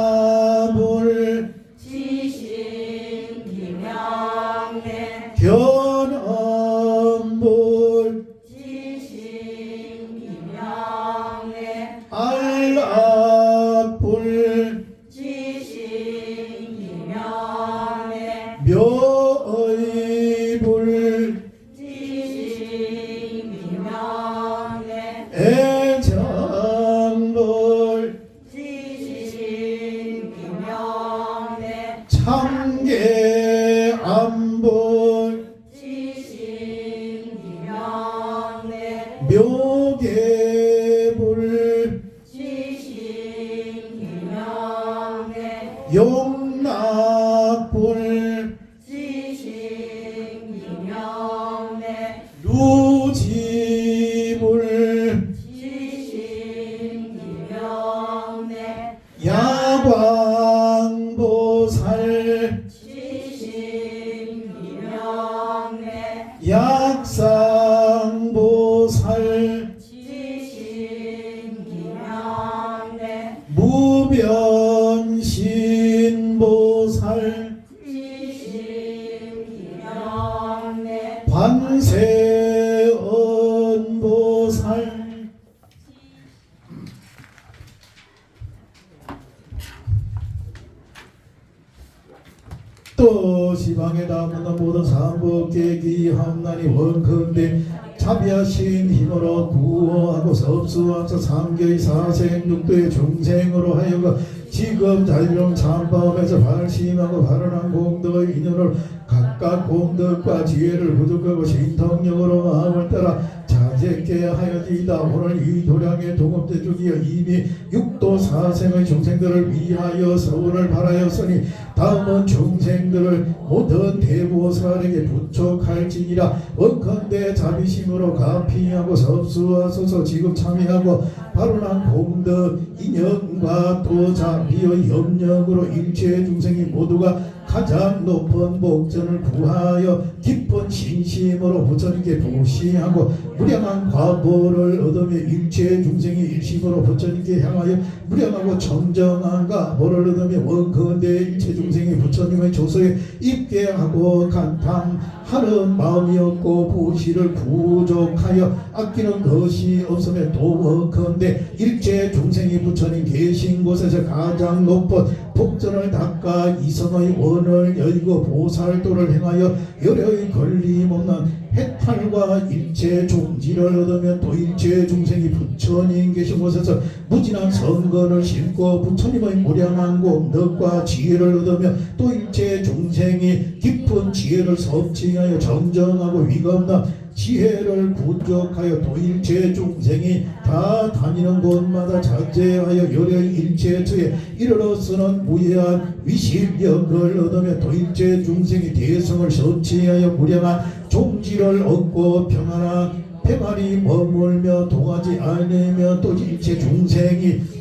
A: 또 시방에 남은 모든 삼복계기 함난이 원컨대 자비하신 힘으로 구호하고 섭수하사 삼계의 사생 육도의 중생으로 하여금 지금 자유로운 참범에서 발심하고 발언한 공덕의 인연을 각각 공덕과 지혜를 부족하고 신통력으로 마음을 따라 자제케 하여지이다. 오늘 이 도량의 동업대 주기여 이미 육도 사생의 중생들을 위하여 서원을 바라였으니 다음은 중생들을 모든 대보살에게 부촉할지니라. 원컨대 자비심으로 가피하고 섭수하소서. 지금 참여하고 발언한 공덕 인연과 또 자비의 염력으로 일체 중생이 모두가 가장 높은 복전을 구하여 깊은 신심으로 부처님께 보시하고 무량한 과보를 얻으며 일체 중생이 일심으로 부처님께 향하여 무량하고 정정한 과보를 얻으며 원컨대 일체 중생이 부처님의 조서에 입계하고 간탐하는 마음이었고 보시를 부족하여 아끼는 것이 없으며 또 원컨대 일체 중생이 부처님 계신 곳에서 가장 높은 복전을 닦아 이성의 원을 열고 보살도를 행하여 열의 걸림없는 해탈과 일체 종지를 얻으면 또 일체 중생이 부처님 계신 곳에서 무진한 성건을 심고 부처님의 무량한 공덕과 지혜를 얻으며 또 일체 중생이 깊은 지혜를 섭취하여 정정하고 위검나 지혜를 부족하여 또 일체 중생이 다 다니는 곳마다 자제하여 열의 일체처에 이르러서는 무해한 위실력을 얻으며 또 일체 중생이 대성을 섭취하여 무량한 종지를 얻고 평안한 평안히 머물며 동하지 않으며 또 일체 중생이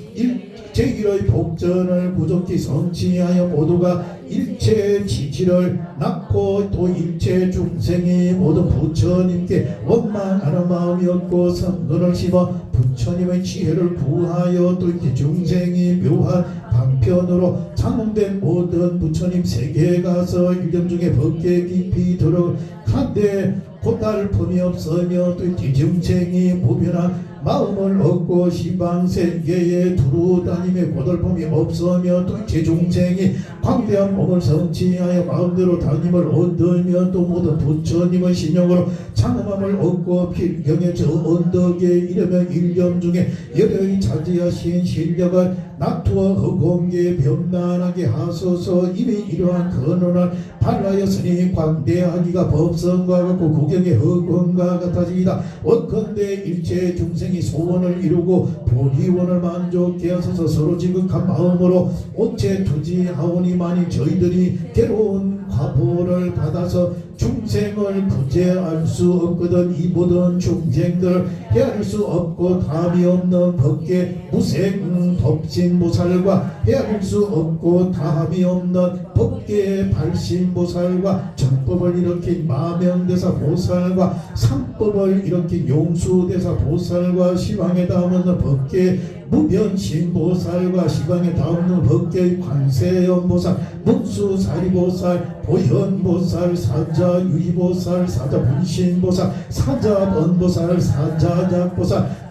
A: 제1의 복전을 부족히 성취하여 모두가 일체 지지를 낳고 또 일체 중생이 모두 부처님께 원망하는 마음이었고 성근을 심어 부처님의 지혜를 구하여 또 이렇게 중생이 묘한 방편으로 장롱된 모든 부처님 세계에 가서 일념 중에 법계 깊이 들어간데 고달픔이 없으며 또 이렇게 중생이 무변한 마음을 얻고 시방세계에 두루다니며 고달픔이 없으며 또 제 중생이 광대한 몸을 성취하여 마음대로 다님을 얻으며 또 모든 부처님의 신용으로 장엄함을 얻고 필경의 저 언덕에 이르며 일념 중에 여려이 자제하신 실력을 낙투어 허공에 변난하게 하소서. 이미 이러한 근원을 발하였으니 광대하기가 법성과 같고 구경의 허공과 같아지이다. 원컨대 일체 중생이 소원을 이루고 본의원을 만족케 하소서. 서로 지극한 마음으로 온체 투지하오니만이 저희들이 괴로운 과보를 받아서 중생을 구제할 수 없거든 이 모든 중생들을 헤아릴 수 없고 답이 없는 법계 무생 법신보살과 헤아릴 수 없고 답이 없는 법계 발신보살과 정법을 일으킨 마명대사 보살과 상법을 일으킨 용수대사 보살과 시방에 담은 법계 무변신보살과 시방에 담은 법계 관세음보살 문수사리보살 보현보살 사자유의보살 사자분신보살 사자번보살 사자작보살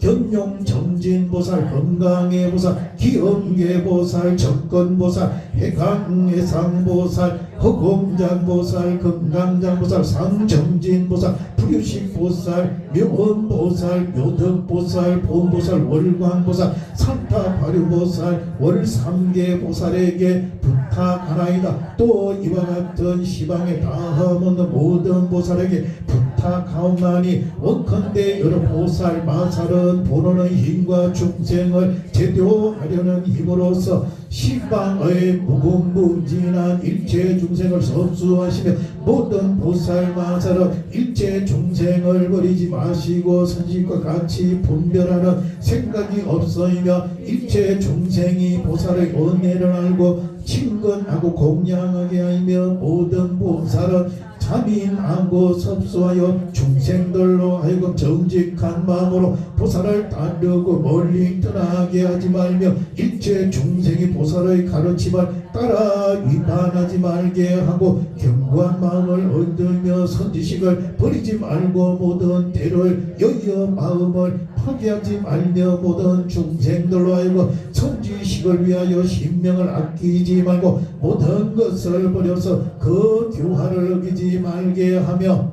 A: 견용정진보살 건강해보살 기엄계보살 적건보살 해강해상보살 허공장보살 건강장보살 상정진보살 불유식보살 묘원보살 묘덕보살 보험보살 월광보살 산타바류보살 월삼계보살에게 부탁하나이다. 또 이와 같은 시방에 다함없는 모든 보살에게 부탁하옵나니 원컨대 여러 보살 마살은 본원의 힘과 중생을 제도하려는 힘으로써 시방의 무궁무진한 일체 중생을 섭수하시며 모든 보살 마살은 일체 중생을 버리지 마시고 선식과 같이 분별하는 생각이 없어이며 일체 중생이 보살의 은혜를 알고 친근하고 공양하게 하며 모든 보살은 자민하고 섭수하여 중생들로 하여금 정직한 마음으로 보살을 따르고 멀리 떠나게 하지 말며 일체 중생이 보살의 가르침을 따라 위반하지 말게 하고 견고한 마음을 얻으며 선지식을 버리지 말고 모든 때를 여여 마음을 포기하지 말며 모든 중생들로 하여금 천지식을 위하여 신명을 아끼지 말고 모든 것을 버려서 그 교화를 어기지 말게 하며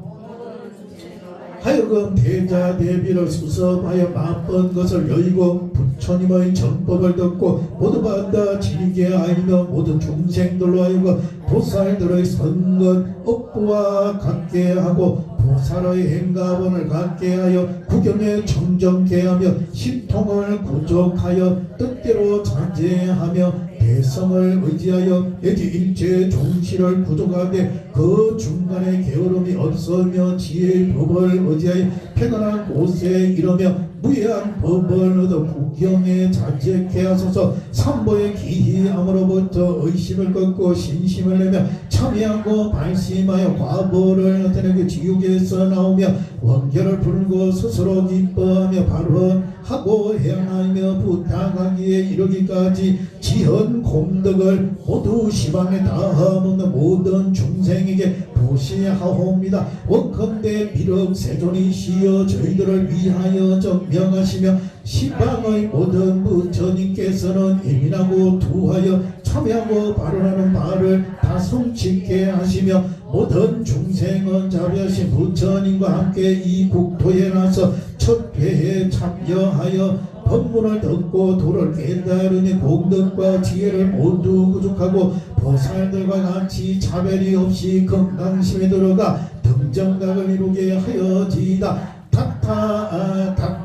A: 하여금 대자 대비를 수습하여 나쁜 것을 여의고 부처님의 정법을 듣고 모두 받아 지니게 하이며 모든 중생들로 하여금 보살들의 선건 업부와 같게 하고 보살의 행가원을 갖게 하여 구경에 정정케 하며 신통을 구족하여 뜻대로 자제하며 대성을 의지하여 예지 일체 종시를 구족하되 그 중간에 게으름이 없으며 지혜의 법을 의지하여 평안한 곳에 이르며 무해한 법을 얻어 구경에 자제케 하소서. 삼보의 기희함으로부터 의심을 꺾고 신심을 내며 참여하고 발심하여 과보를 나타내고 지옥에서 나오며 원결을 풀고 스스로 기뻐하며 발언하고 행하며 부탁하기에 이르기까지 지은 공덕을 모두 시방에 다함없는 모든 중생에게 보시하옵니다. 원컨대 미륵세존이시여 저희들을 위하여 정명하시며 시방의 모든 부처님께서는 예민하고 두하여 참여하고 발언하는 말을 다 성취케 하시며 모든 중생은 자비하신 부처님과 함께 이 국토에 나서 첫 회에 참여하여 법문을 듣고 도를 깨달으니 공덕과 지혜를 모두 구족하고 보살들과 같이 차별이 없이 건강심에 들어가 등정각을 이루게 하여지이다.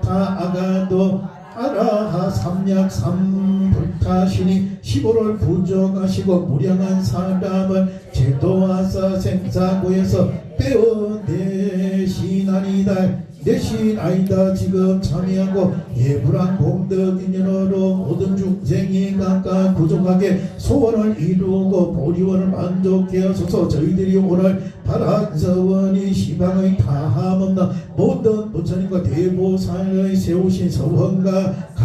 A: 닥타아가도 아라하 삼약 삼불타시니 시보를 부족하시고 무량한 사람을 제도하사 생사고에서 빼어내시나이다. 대신 아이다. 지금 참여하고 예불한 공덕인연으로 모든 중생이 각각 부족하게 소원을 이루고 보리원을 만족해 하소서. 저희들이 오늘 바란 서원이 시방의 다함없는 모든 부처님과 대보살의 세우신 서원과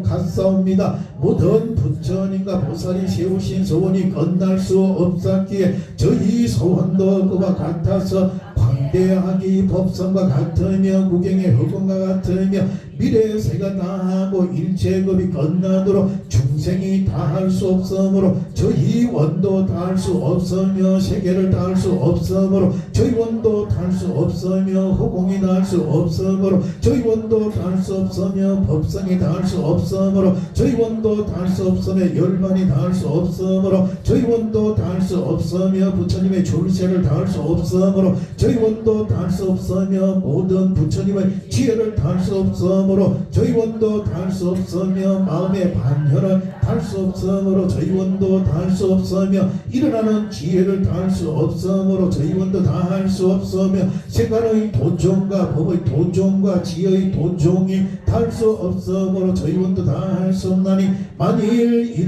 A: 같사옵니다. 모든 부처님과 보살이 세우신 서원이 끝날 수 없었기에 저희 서원도 그와 같아서 광대하기 법성과 같으며 구경의 허공과 같으며 미래의 새가 다하고 일체급이 끝나도록 중생이 다할 수 없으므로 저희 원도 다할 수 없으며 세계를 다할 수 없으므로 저희 원도 다할 수 없으며 허공이 다할 수 없으므로 저희 원도 다할 수 없으며 법성이 다할 수 없으므로 저희 원도 다할 수 없으며 열반이 다할 수 없으므로 저희 원도 다할 수 없으며 부처님의 출세를 다할 수 없으므로 저희 원도 다할 수 없으며 모든 부처님의 지혜를 다할 수 없으므로 저희 원도 다할 수 없으며 마음의 반현을 다할 수 없으므로 저희 원도 다할 수 없으며 일어나는 지혜를 다할 수 없으므로 저희 원도 다할 수 없으며 세간의 도종과 법의 도종과 지혜의 도종이 다할 수 없으므로 저희 원도 다할 수 없나니 만일 이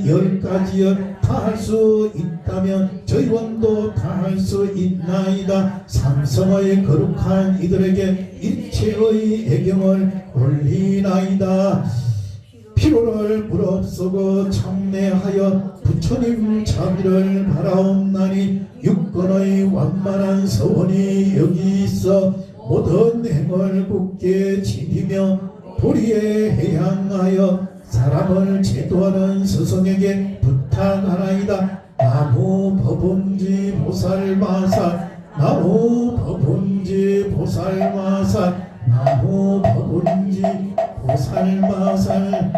A: 열 가지를 다할 수 있다면 저희 원도 다할 수 있나이다. 삼성의 거룩한 이들에게 일체의 애경을 올리나이다. 피로를 무릅쓰고 청내하여 부처님 자비를 바라옵나니 육건의 완만한 서원이 여기 있어 모든 행을 굳게 지니며 도리에 해양하여 사람을 제도하는 스승에게 부탁하나이다. 나무 법음지 보살마살 나무 법음지 보살마살 나무 법음지 보살마살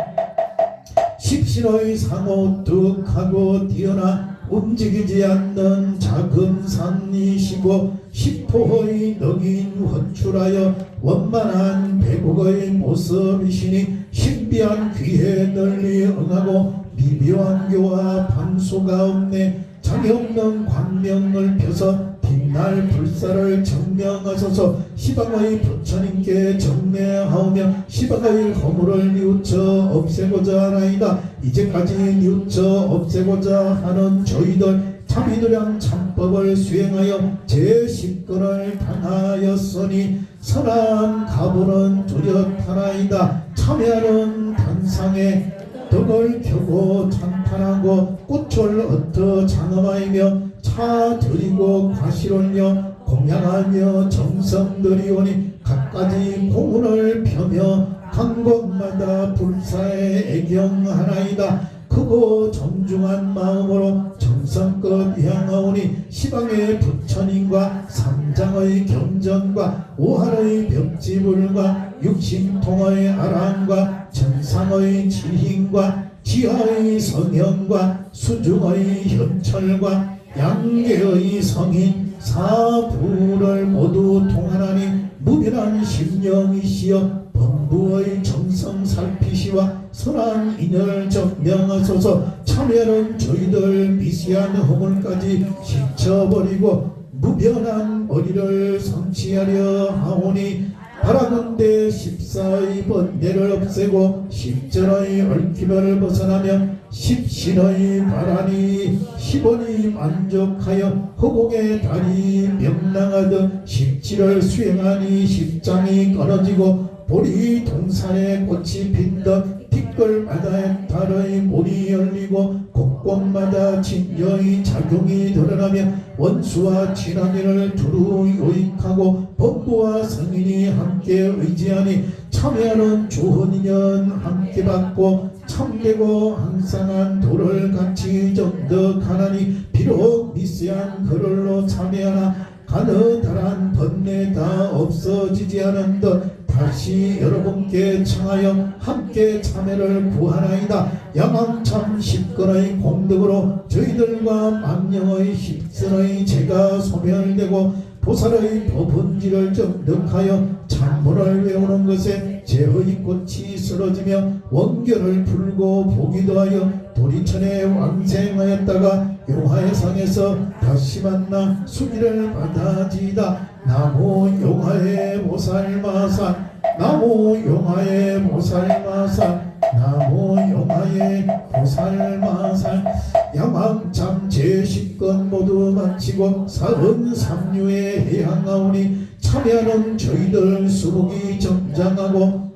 A: 십신의 상호득하고 뛰어나 움직이지 않는 작은 산이시고 십포의 능인 헌출하여 원만한 배국의 모습이시니 신비한 귀에 널리 응하고 미묘한 교와 방수가 없네. 장애 없는 광명을 펴서 빛날 불사를 정명하소서. 시방의 부처님께 정례하오며 시방의 허물을 뉘우쳐 없애고자 하나이다. 이제까지 뉘우쳐 없애고자 하는 저희들 참이도량 참법을 수행하여 제10건을 당하였으니 선한 가보는 뚜렷하나이다. 참회하는 단상에 덕을 켜고 찬탄하고 꽃을 얻어 장엄하이며 차 드리고 과실 올려 공양하며 정성들이 오니 갖가지 공문을 펴며 간 곳마다 불사의 애경하나이다. 크고 정중한 마음으로 정성껏 향하오니 시방의 부처님과 삼장의 경전과 오한의 벽지불과 육신통의 아랑과 정상의 지힘과 지하의 성형과 수중의 현철과 양계의 성인 사부를 모두 통하나니 무변한 심령이시여 범부의 정성 살피시와 선한 인을 전명하소서. 참여는 저희들 미세한 허물까지 씻어버리고 무변한 머리를 성취하려 하오니 바라건대 14의 번뇌를 없애고 십전의 얽힘을 벗어나며 십신의 바라니 10원이 만족하여 허공의 달이 명랑하듯 17을 수행하니 10장이 끊어지고 보리 동산에 꽃이 핀듯 티끌마다 달의 문이 열리고 곳곳마다 진여의 작용이 드러나며 원수와 진화인을 두루 요익하고 법부와 성인이 함께 의지하니 참여하는 좋은 인연 함께 받고 참되고 항상한 도를 같이 정득하나니 비록 미세한 그럴로 참여하나 가느다란 번뇌 다 없어지지 않은 듯 다시 여러분께 청하여 함께 참여를 구하나이다. 양왕참 10건의 공덕으로 저희들과 만명의 십선의 죄가 소멸되고 보살의 법은지를 정득하여 참문을 외우는 것에 제의 꽃이 쓰러지며 원결을 풀고 보기도 하여 도리천에 왕생하였다가 용화의 상에서 다시 만나 수기를 받아지이다. 나무 용화의 보살마산 나무 용화의 보살마산 나무 용화의 보살마산. 양왕참 제10건 모두 마치고 43류에 해향하오니 참여하는 저희들 수복이 점장하고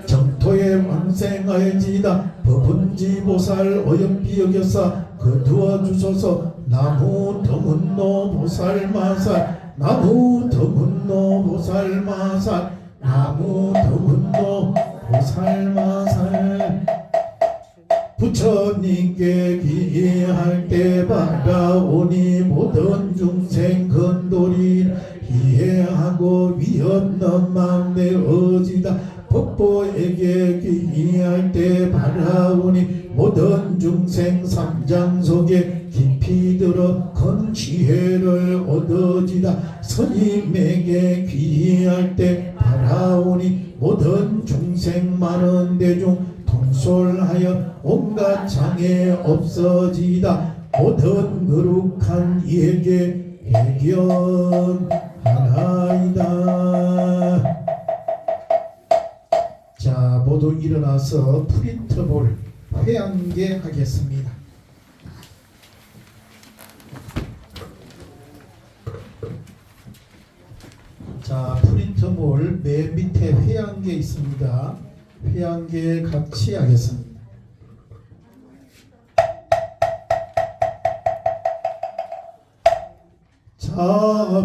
A: 정토에 왕생하여지이다. 법은지 보살 어여삐 여겨사 거두어 주소서. 나무 더문노 보살마살 나무 더문노 보살마살 나무 더문노 보살마살. 부처님께 기할 때 받아오니 모든 중생 근도리 이해하고 위없는 마음 내어지다. 법보에게 기할 때 바라오니 모든 중생 삼장 속에 깊이 들어 큰 지혜를 얻어지다. 스님에게 귀할 때 바라오니 모든 중생 많은 대중 통솔하여 온갖 장애 없어지다. 모든 거룩한 이에게 해견하나이다. 자, 모두 일어나서 프린트볼 회양계 하겠습니다. 자, 프린트볼 맨 밑에 회양계 있습니다. 회양계 같이 하겠습니다.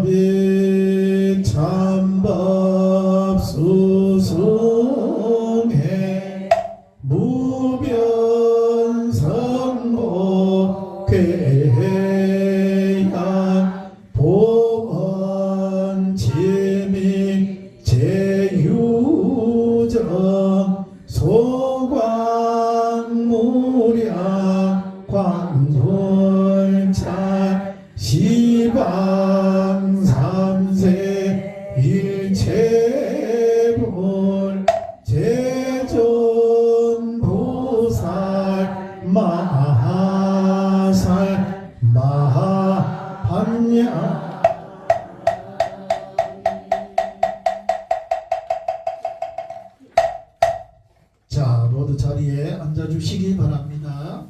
A: 자비 참밥 수승해 무변성복 괴양 보건 지민 제유정 소광무량 광불찬 시방 삼세 일체불 제존 보살 마하살 마하반야. 자, 모두 자리에 앉아주시기 바랍니다.